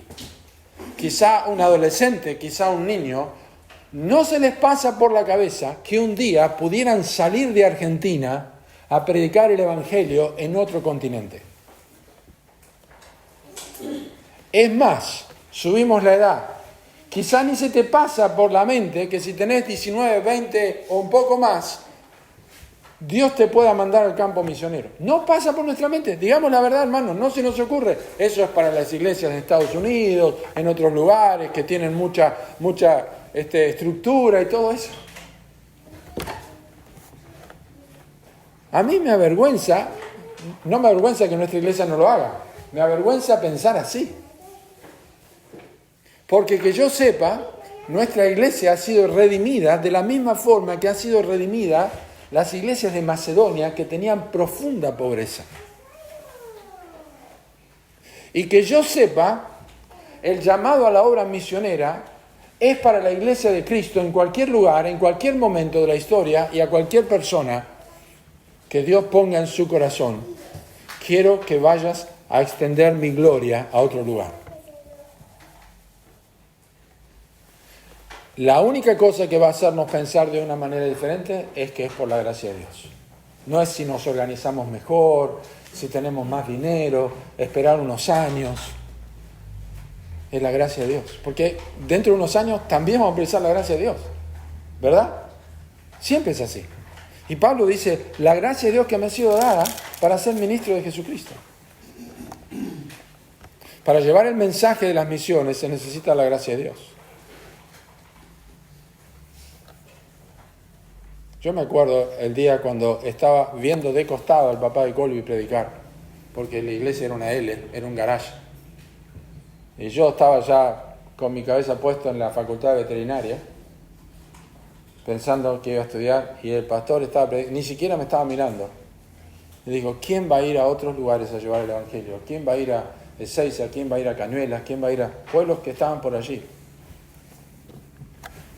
quizá un adolescente, quizá un niño, no se les pasa por la cabeza que un día pudieran salir de Argentina a predicar el Evangelio en otro continente. Es más, subimos la edad. Quizá ni se te pasa por la mente que si tenés 19, 20 o un poco más, Dios te pueda mandar al campo misionero. No pasa por nuestra mente. Digamos la verdad, hermanos, no se nos ocurre. Eso es para las iglesias de Estados Unidos, en otros lugares que tienen mucha estructura y todo eso. A mí me avergüenza, no me avergüenza que nuestra iglesia no lo haga, me avergüenza pensar así. Porque que yo sepa, nuestra iglesia ha sido redimida de la misma forma que ha sido redimida las iglesias de Macedonia que tenían profunda pobreza. Y que yo sepa, el llamado a la obra misionera es para la iglesia de Cristo en cualquier lugar, en cualquier momento de la historia y a cualquier persona que Dios ponga en su corazón. Quiero que vayas a extender mi gloria a otro lugar. La única cosa que va a hacernos pensar de una manera diferente es que es por la gracia de Dios. No es si nos organizamos mejor, si tenemos más dinero, esperar unos años. Es la gracia de Dios. Porque dentro de unos años también vamos a precisar la gracia de Dios. ¿Verdad? Siempre es así. Y Pablo dice, la gracia de Dios que me ha sido dada para ser ministro de Jesucristo. Para llevar el mensaje de las misiones se necesita la gracia de Dios. Yo me acuerdo el día cuando estaba viendo de costado al papá de Colby predicar, porque la iglesia era una L, era un garage. Y yo estaba ya con mi cabeza puesta en la facultad de veterinaria, pensando que iba a estudiar, y el pastor estaba ni siquiera me estaba mirando. Le digo, ¿quién va a ir a otros lugares a llevar el Evangelio? ¿Quién va a ir a Ezeiza? ¿Quién va a ir a Cañuelas? ¿Quién va a ir a pueblos que estaban por allí?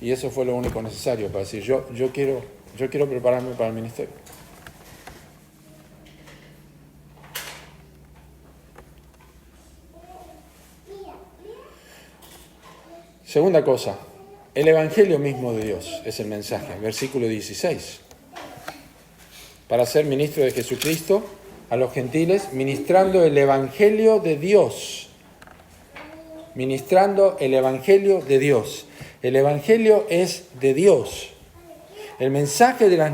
Y eso fue lo único necesario para decir, yo quiero prepararme para el ministerio. Segunda cosa, el Evangelio mismo de Dios es el mensaje. Versículo 16. Para ser ministro de Jesucristo a los gentiles, ministrando el Evangelio de Dios. Ministrando el Evangelio de Dios. El Evangelio es de Dios. El mensaje de las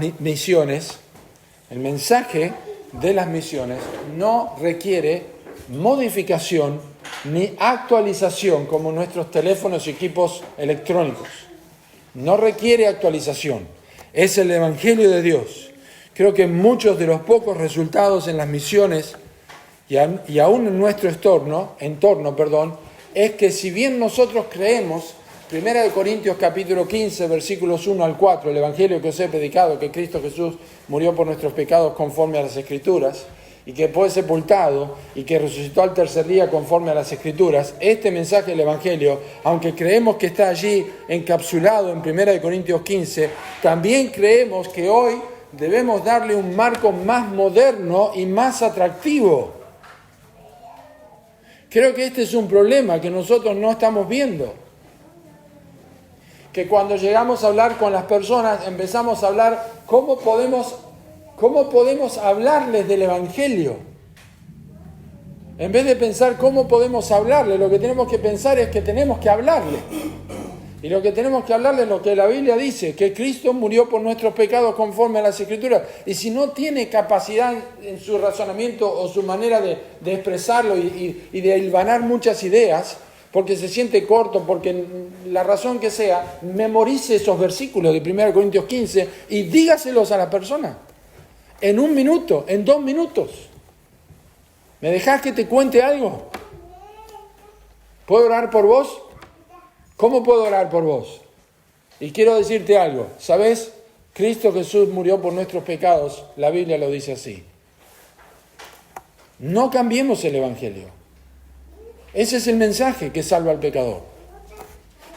misiones no requiere modificación ni actualización como nuestros teléfonos y equipos electrónicos. No requiere actualización. Es el Evangelio de Dios. Creo que muchos de los pocos resultados en las misiones y aún en nuestro entorno, es que si bien nosotros creemos Primera de Corintios capítulo 15, versículos 1 al 4, el Evangelio que os he predicado, que Cristo Jesús murió por nuestros pecados conforme a las Escrituras, y que fue sepultado y que resucitó al tercer día conforme a las Escrituras. Este mensaje del Evangelio, aunque creemos que está allí encapsulado en Primera de Corintios 15, también creemos que hoy debemos darle un marco más moderno y más atractivo. Creo que este es un problema que nosotros no estamos viendo. Que cuando llegamos a hablar con las personas, empezamos a hablar cómo podemos hablarles del Evangelio. En vez de pensar cómo podemos hablarles, lo que tenemos que pensar es que tenemos que hablarles. Y lo que tenemos que hablarles es lo que la Biblia dice, que Cristo murió por nuestros pecados conforme a las Escrituras. Y si no tiene capacidad en su razonamiento o su manera de expresarlo y de hilvanar muchas ideas, porque se siente corto, porque la razón que sea, memorice esos versículos de 1 Corintios 15 y dígaselos a la persona. En 1 minuto, en 2 minutos. ¿Me dejás que te cuente algo? ¿Puedo orar por vos? ¿Cómo puedo orar por vos? Y quiero decirte algo. ¿Sabes? Cristo Jesús murió por nuestros pecados. La Biblia lo dice así. No cambiemos el Evangelio. Ese es el mensaje que salva al pecador.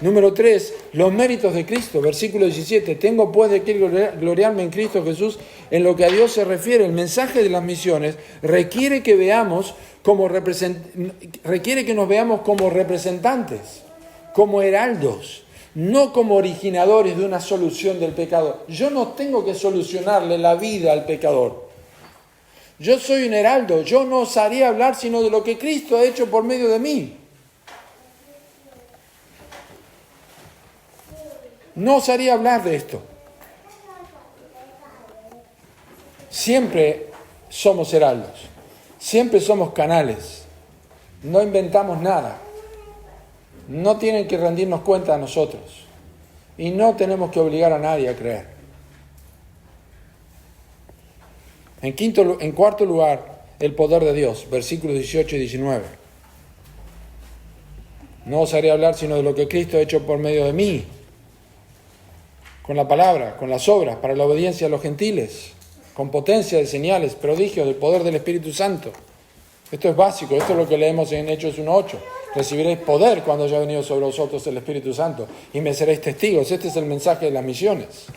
Número 3, los méritos de Cristo. Versículo 17. Tengo pues de qué gloriarme en Cristo Jesús. En lo que a Dios se refiere, el mensaje de las misiones requiere que nos veamos como representantes, como heraldos, no como originadores de una solución del pecado. Yo no tengo que solucionarle la vida al pecador. Yo soy un heraldo, yo no osaría hablar sino de lo que Cristo ha hecho por medio de mí. No osaría hablar de esto. Siempre somos heraldos, siempre somos canales, no inventamos nada, no tienen que rendirnos cuenta a nosotros y no tenemos que obligar a nadie a creer. En cuarto lugar, el poder de Dios, versículos 18 y 19. No osaría hablar sino de lo que Cristo ha hecho por medio de mí, con la palabra, con las obras, para la obediencia a los gentiles, con potencia de señales, prodigios, del poder del Espíritu Santo. Esto es básico, esto es lo que leemos en Hechos 1:8. Recibiréis poder cuando haya venido sobre vosotros el Espíritu Santo y me seréis testigos. Este es el mensaje de las misiones.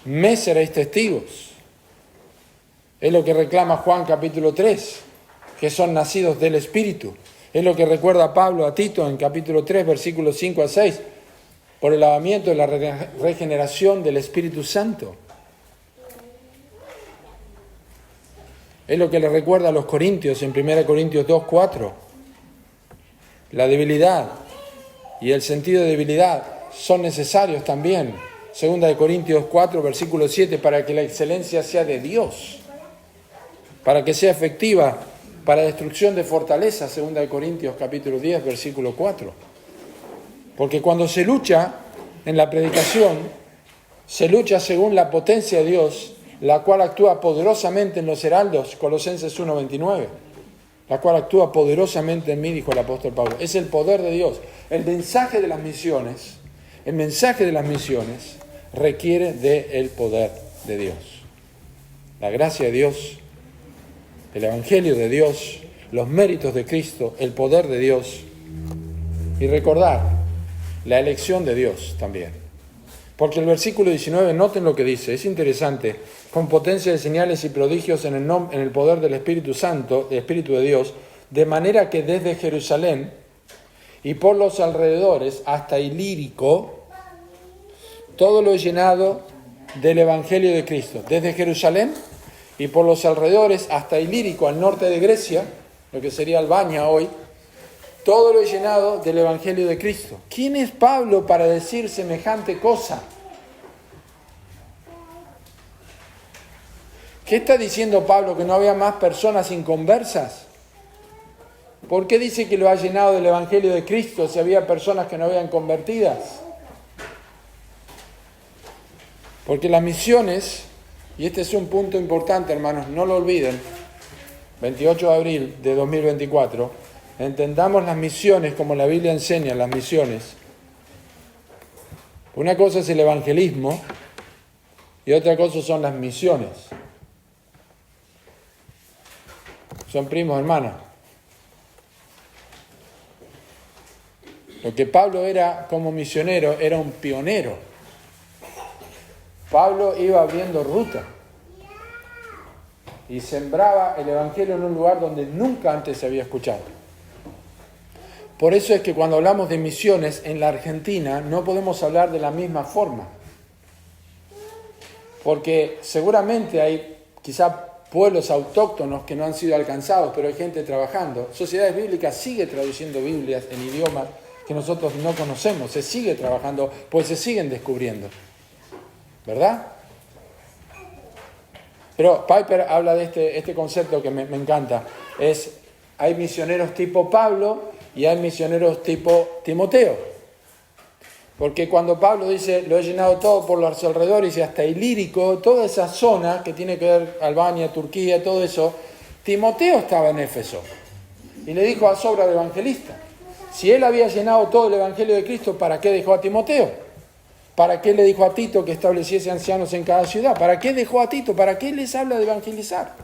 Me seréis testigos. Es lo que reclama Juan capítulo 3, que son nacidos del Espíritu. Es lo que recuerda Pablo a Tito en capítulo 3, versículos 5 a 6, por el lavamiento de la regeneración del Espíritu Santo. Es lo que le recuerda a los corintios en 1 Corintios 2, 4. La debilidad y el sentido de debilidad son necesarios también. 2 Corintios 4, versículo 7, para que la excelencia sea de Dios, para que sea efectiva para destrucción de fortaleza, 2 Corintios capítulo 10, versículo 4. Porque cuando se lucha en la predicación, se lucha según la potencia de Dios, la cual actúa poderosamente en los heraldos, Colosenses 1, 29. La cual actúa poderosamente en mí, dijo el apóstol Pablo. Es el poder de Dios. El mensaje de las misiones requiere del poder de Dios. La gracia de Dios, el Evangelio de Dios, los méritos de Cristo, el poder de Dios y recordar la elección de Dios también. Porque el versículo 19, noten lo que dice, es interesante, con potencia de señales y prodigios en el poder del Espíritu Santo, del Espíritu de Dios, de manera que desde Jerusalén y por los alrededores hasta Ilírico, todo lo he llenado del Evangelio de Cristo. Desde Jerusalén y por los alrededores hasta Ilírico, al norte de Grecia, lo que sería Albania hoy, todo lo he llenado del Evangelio de Cristo. ¿Quién es Pablo para decir semejante cosa? ¿Qué está diciendo Pablo? ¿Que no había más personas inconversas? ¿Por qué dice que lo ha llenado del Evangelio de Cristo si había personas que no habían convertidas? Porque las misiones, y este es un punto importante, hermanos, no lo olviden, 28 de abril de 2024, entendamos las misiones como la Biblia enseña las misiones. Una cosa es el evangelismo y otra cosa son las misiones. Son primos hermanos. Lo que Pablo era como misionero era un pionero. Pablo iba abriendo ruta y sembraba el evangelio en un lugar donde nunca antes se había escuchado. Por eso es que cuando hablamos de misiones en la Argentina no podemos hablar de la misma forma. Porque seguramente hay quizá pueblos autóctonos que no han sido alcanzados, pero hay gente trabajando. Sociedades Bíblicas sigue traduciendo Biblias en idiomas que nosotros no conocemos. Se sigue trabajando, pues se siguen descubriendo. ¿Verdad? Pero Piper habla de este concepto que me encanta. Hay misioneros tipo Pablo y hay misioneros tipo Timoteo. Porque cuando Pablo dice, lo he llenado todo por los alrededores y hasta Ilírico, toda esa zona que tiene que ver Albania, Turquía, todo eso, Timoteo estaba en Éfeso. Y le dijo a Sobra, el evangelista, si él había llenado todo el evangelio de Cristo, ¿para qué dejó a Timoteo? ¿Para qué le dijo a Tito que estableciese ancianos en cada ciudad? ¿Para qué dejó a Tito? ¿Para qué les habla de evangelizar?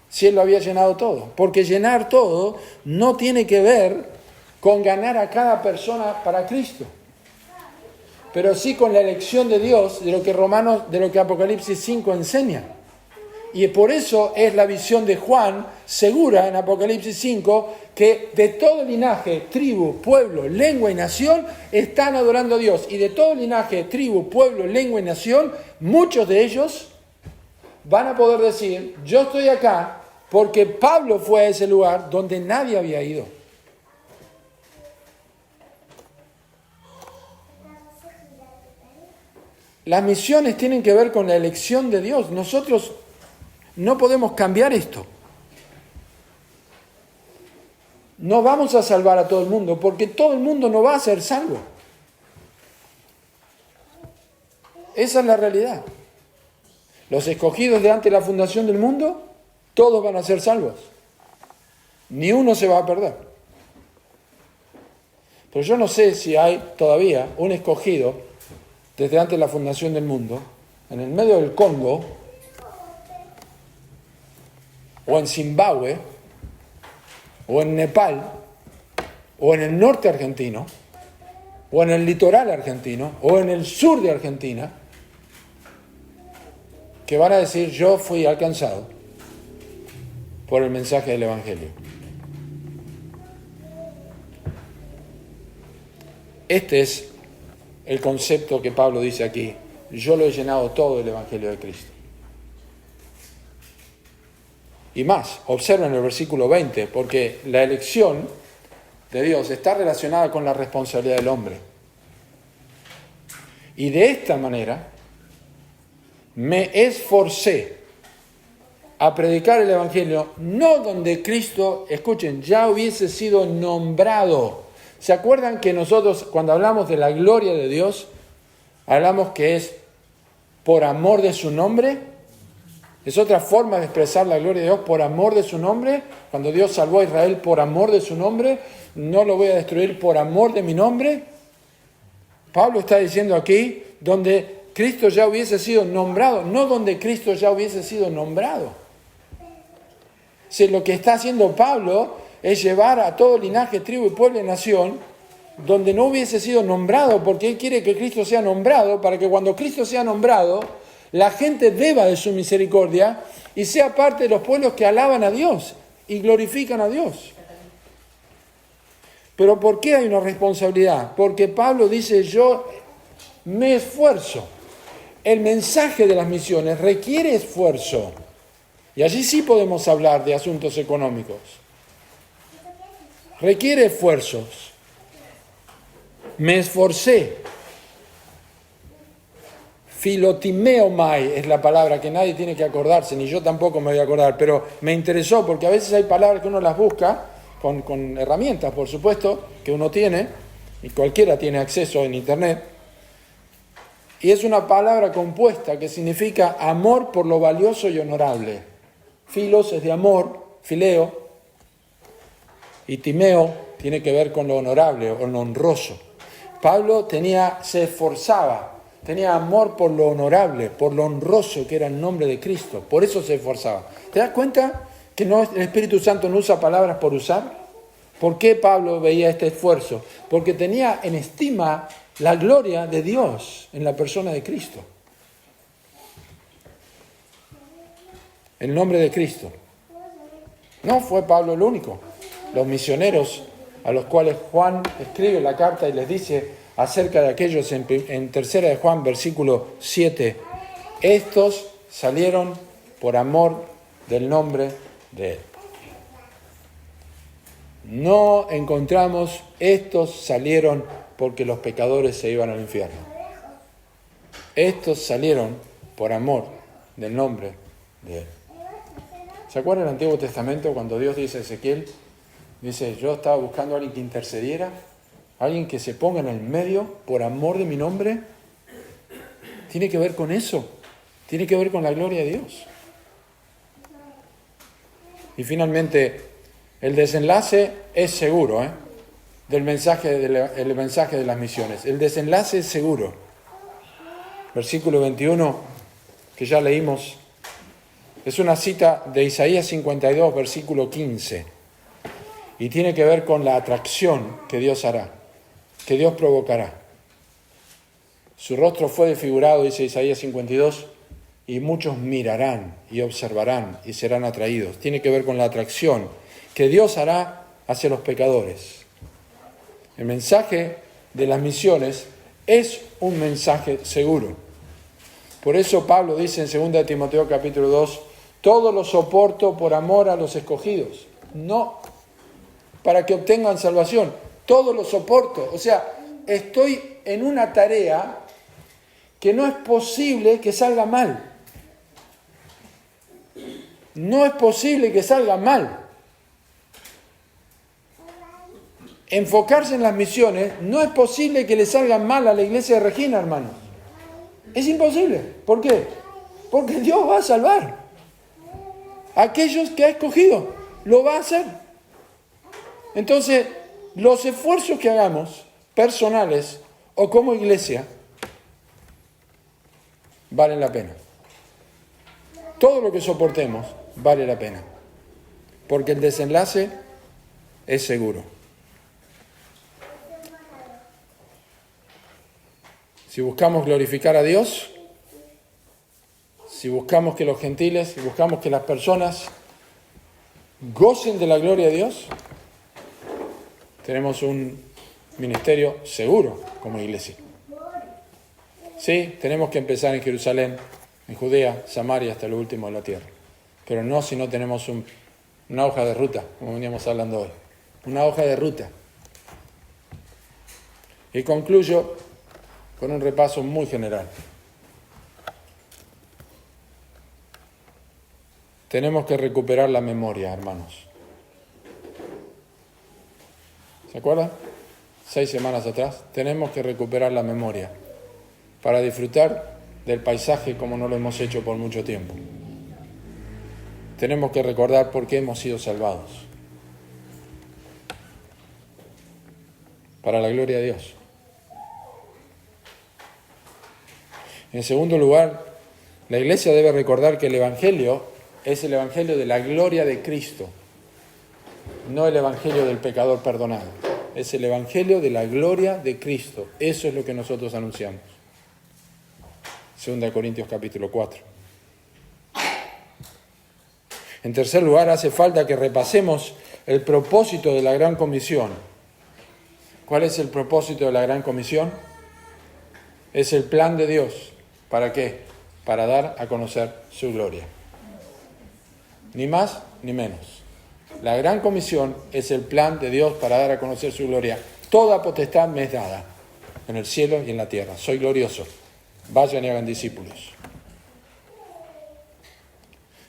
Si él lo había llenado todo. Porque llenar todo no tiene que ver con ganar a cada persona para Cristo. Pero sí con la elección de Dios, de lo que Apocalipsis 5 enseña. Y por eso es la visión de Juan segura en Apocalipsis 5 que de todo linaje, tribu, pueblo, lengua y nación están adorando a Dios. Y de todo linaje, tribu, pueblo, lengua y nación, muchos de ellos van a poder decir, yo estoy acá porque Pablo fue a ese lugar donde nadie había ido. Las misiones tienen que ver con la elección de Dios. Nosotros no podemos cambiar esto. No vamos a salvar a todo el mundo porque todo el mundo no va a ser salvo. Esa es la realidad. Los escogidos de antes de la fundación del mundo, todos van a ser salvos. Ni uno se va a perder. Pero yo no sé si hay todavía un escogido desde antes de la fundación del mundo, en el medio del Congo, o en Zimbabue, o en Nepal, o en el norte argentino, o en el litoral argentino, o en el sur de Argentina, que van a decir, yo fui alcanzado por el mensaje del Evangelio. Este es el concepto que Pablo dice aquí. Yo lo he llenado todo el Evangelio de Cristo. Y más, observen el versículo 20, porque la elección de Dios está relacionada con la responsabilidad del hombre. Y de esta manera me esforcé a predicar el Evangelio, no donde Cristo, escuchen, ya hubiese sido nombrado. ¿Se acuerdan que nosotros cuando hablamos de la gloria de Dios, hablamos que es por amor de su nombre? Es otra forma de expresar la gloria de Dios, por amor de su nombre. Cuando Dios salvó a Israel por amor de su nombre, no lo voy a destruir por amor de mi nombre. Pablo está diciendo aquí, donde Cristo ya hubiese sido nombrado, no donde Cristo ya hubiese sido nombrado. Si lo que está haciendo Pablo es llevar a todo linaje, tribu, pueblo y nación, donde no hubiese sido nombrado, porque él quiere que Cristo sea nombrado, para que cuando Cristo sea nombrado, la gente beba de su misericordia y sea parte de los pueblos que alaban a Dios y glorifican a Dios. Pero ¿por qué hay una responsabilidad? Porque Pablo dice, yo me esfuerzo. El mensaje de las misiones requiere esfuerzo. Y allí sí podemos hablar de asuntos económicos. Requiere esfuerzos. Me esforcé. Filotimeomai es la palabra que nadie tiene que acordarse, ni yo tampoco me voy a acordar, pero me interesó porque a veces hay palabras que uno las busca con herramientas, por supuesto, que uno tiene, y cualquiera tiene acceso en internet, y es una palabra compuesta que significa amor por lo valioso y honorable. Filos es de amor, fileo, y timeo tiene que ver con lo honorable o lo honroso. Pablo se esforzaba, tenía amor por lo honorable, por lo honroso que era el nombre de Cristo. Por eso se esforzaba. ¿Te das cuenta que el Espíritu Santo no usa palabras por usar? ¿Por qué Pablo veía este esfuerzo? Porque tenía en estima la gloria de Dios en la persona de Cristo. El nombre de Cristo. No fue Pablo el único. Los misioneros a los cuales Juan escribe la carta y les dice acerca de aquellos en 3 de Juan, versículo 7, estos salieron por amor del nombre de Él. No encontramos, estos salieron porque los pecadores se iban al infierno. Estos salieron por amor del nombre de Él. ¿Se acuerdan del Antiguo Testamento cuando Dios dice a Ezequiel? Dice, yo estaba buscando a alguien que intercediera, alguien que se ponga en el medio por amor de mi nombre. Tiene que ver con eso, tiene que ver con la gloria de Dios. Y finalmente, el desenlace es seguro, el mensaje de las misiones. El desenlace es seguro. Versículo 21, que ya leímos, es una cita de Isaías 52, versículo 15. Y tiene que ver con la atracción que Dios hará, que Dios provocará. Su rostro fue desfigurado, dice Isaías 52, y muchos mirarán y observarán y serán atraídos. Tiene que ver con la atracción que Dios hará hacia los pecadores. El mensaje de las misiones es un mensaje seguro. Por eso Pablo dice en 2 Timoteo capítulo 2, todo lo soporto por amor a los escogidos. No para que obtengan salvación, todo lo soporto. O sea, estoy en una tarea que no es posible que salga mal. No es posible que salga mal. Enfocarse en las misiones, no es posible que le salga mal a la iglesia de Regina, hermanos. Es imposible. ¿Por qué? Porque Dios va a salvar a aquellos que ha escogido. Lo va a hacer. Entonces, los esfuerzos que hagamos, personales o como iglesia, valen la pena. Todo lo que soportemos vale la pena. Porque el desenlace es seguro. Si buscamos glorificar a Dios, si buscamos que los gentiles, si buscamos que las personas gocen de la gloria de Dios, tenemos un ministerio seguro como iglesia. Sí, tenemos que empezar en Jerusalén, en Judea, Samaria, hasta lo último de la tierra. Pero no si no tenemos una hoja de ruta, como veníamos hablando hoy. Una hoja de ruta. Y concluyo con un repaso muy general. Tenemos que recuperar la memoria, hermanos. ¿Se acuerdan? 6 semanas atrás. Tenemos que recuperar la memoria para disfrutar del paisaje como no lo hemos hecho por mucho tiempo. Tenemos que recordar por qué hemos sido salvados. Para la gloria de Dios. En segundo lugar, la iglesia debe recordar que el Evangelio es el Evangelio de la gloria de Cristo, no el Evangelio del pecador perdonado. Es el Evangelio de la gloria de Cristo. Eso es lo que nosotros anunciamos. 2 Corintios capítulo 4. En tercer lugar, hace falta que repasemos el propósito de la Gran Comisión. ¿Cuál es el propósito de la Gran Comisión? Es el plan de Dios. ¿Para qué? Para dar a conocer su gloria. Ni más ni menos. La Gran Comisión es el plan de Dios para dar a conocer su gloria. Toda potestad me es dada en el cielo y en la tierra. Soy glorioso. Vayan y hagan discípulos.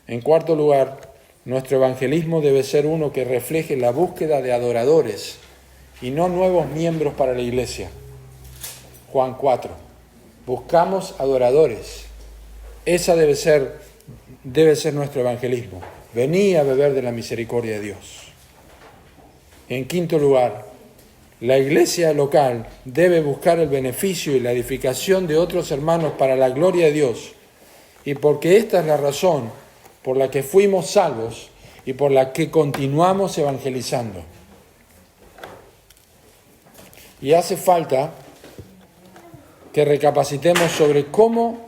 En cuarto lugar, nuestro evangelismo debe ser uno que refleje la búsqueda de adoradores y no nuevos miembros para la iglesia. Juan 4. Buscamos adoradores. Esa debe ser nuestro evangelismo. Vení a beber de la misericordia de Dios. En quinto lugar, La iglesia local debe buscar el beneficio y la edificación de otros hermanos para la gloria de Dios, y porque esta es la razón por la que fuimos salvos y por la que continuamos evangelizando. Y hace falta que recapacitemos sobre cómo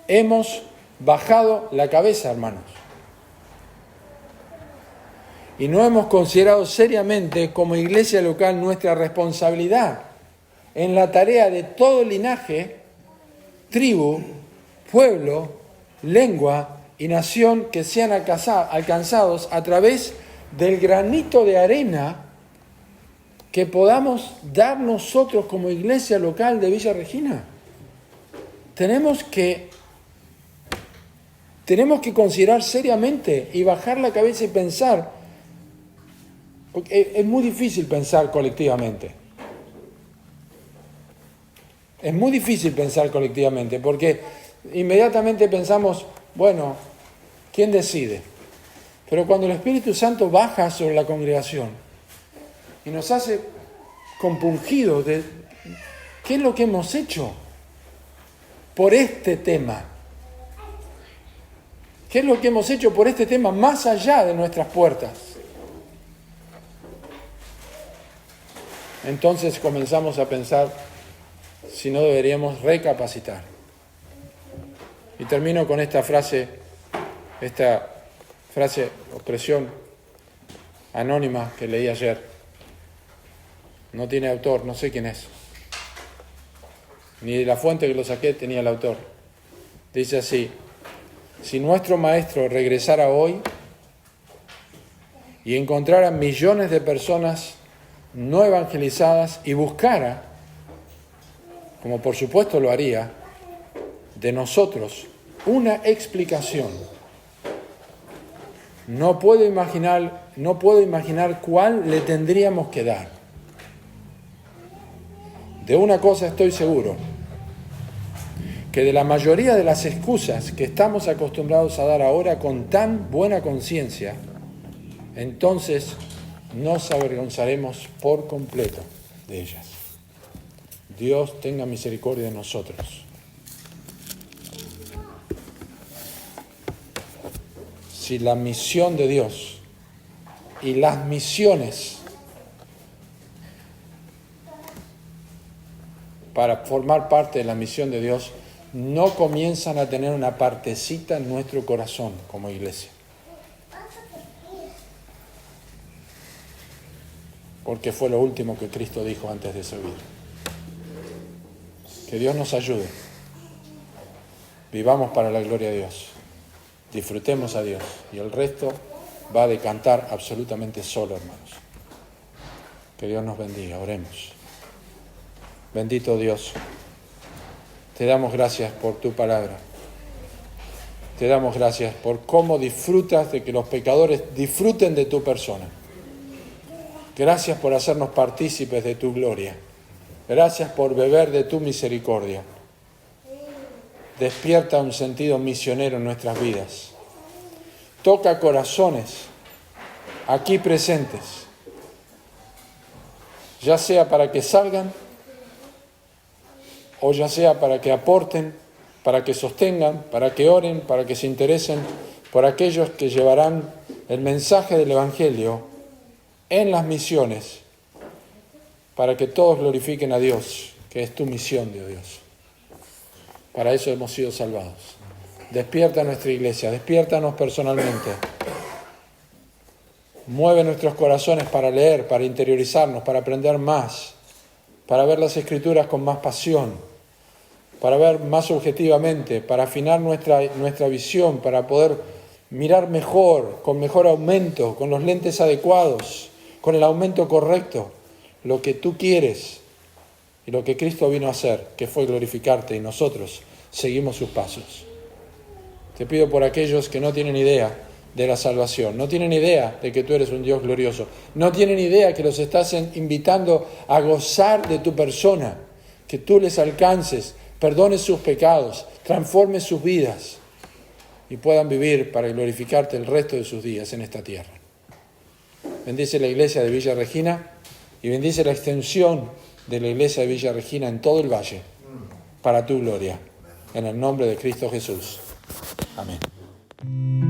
hemos bajado la cabeza, hermanos. Y no hemos considerado seriamente como iglesia local nuestra responsabilidad en la tarea de todo linaje, tribu, pueblo, lengua y nación que sean alcanzados a través del granito de arena que podamos dar nosotros como iglesia local de Villa Regina. Tenemos que considerar seriamente y bajar la cabeza y pensar, porque es muy difícil pensar colectivamente. Es muy difícil pensar colectivamente porque inmediatamente pensamos, bueno, ¿quién decide? Pero cuando el Espíritu Santo baja sobre la congregación y nos hace compungidos de qué es lo que hemos hecho por este tema, qué es lo que hemos hecho por este tema más allá de nuestras puertas, entonces comenzamos a pensar si no deberíamos recapacitar. Y termino con esta frase, expresión anónima que leí ayer. No tiene autor, no sé quién es. Ni de la fuente que lo saqué tenía el autor. Dice así: si nuestro maestro regresara hoy y encontrara millones de personas no evangelizadas y buscara, como por supuesto lo haría, de nosotros una explicación, no puedo imaginar cuál le tendríamos que dar. De una cosa estoy seguro, que de la mayoría de las excusas que estamos acostumbrados a dar ahora con tan buena conciencia, entonces nos avergonzaremos por completo de ellas. Dios tenga misericordia de nosotros. Si la misión de Dios y las misiones para formar parte de la misión de Dios no comienzan a tener una partecita en nuestro corazón como iglesia. Porque fue lo último que Cristo dijo antes de subir. Que Dios nos ayude. Vivamos para la gloria de Dios. Disfrutemos a Dios. Y el resto va a decantar absolutamente solo, hermanos. Que Dios nos bendiga. Oremos. Bendito Dios, te damos gracias por tu palabra. Te damos gracias por cómo disfrutas de que los pecadores disfruten de tu persona. Gracias por hacernos partícipes de tu gloria. Gracias por beber de tu misericordia. Despierta un sentido misionero en nuestras vidas. Toca corazones aquí presentes, ya sea para que salgan o ya sea para que aporten, para que sostengan, para que oren, para que se interesen por aquellos que llevarán el mensaje del Evangelio en las misiones, para que todos glorifiquen a Dios, que es tu misión, Dios. Para eso hemos sido salvados. Despierta nuestra iglesia, despiértanos personalmente. Mueve nuestros corazones para leer, para interiorizarnos, para aprender más, para ver las Escrituras con más pasión, para ver más objetivamente, para afinar nuestra visión, para poder mirar mejor, con mejor aumento, con los lentes adecuados, con el aumento correcto, lo que tú quieres y lo que Cristo vino a hacer, que fue glorificarte, y nosotros seguimos sus pasos. Te pido por aquellos que no tienen idea de la salvación, no tienen idea de que tú eres un Dios glorioso, no tienen idea que los estás invitando a gozar de tu persona, que tú les alcances, perdones sus pecados, transformes sus vidas y puedan vivir para glorificarte el resto de sus días en esta tierra. Bendice la iglesia de Villa Regina y bendice la extensión de la iglesia de Villa Regina en todo el valle, para tu gloria. En el nombre de Cristo Jesús. Amén.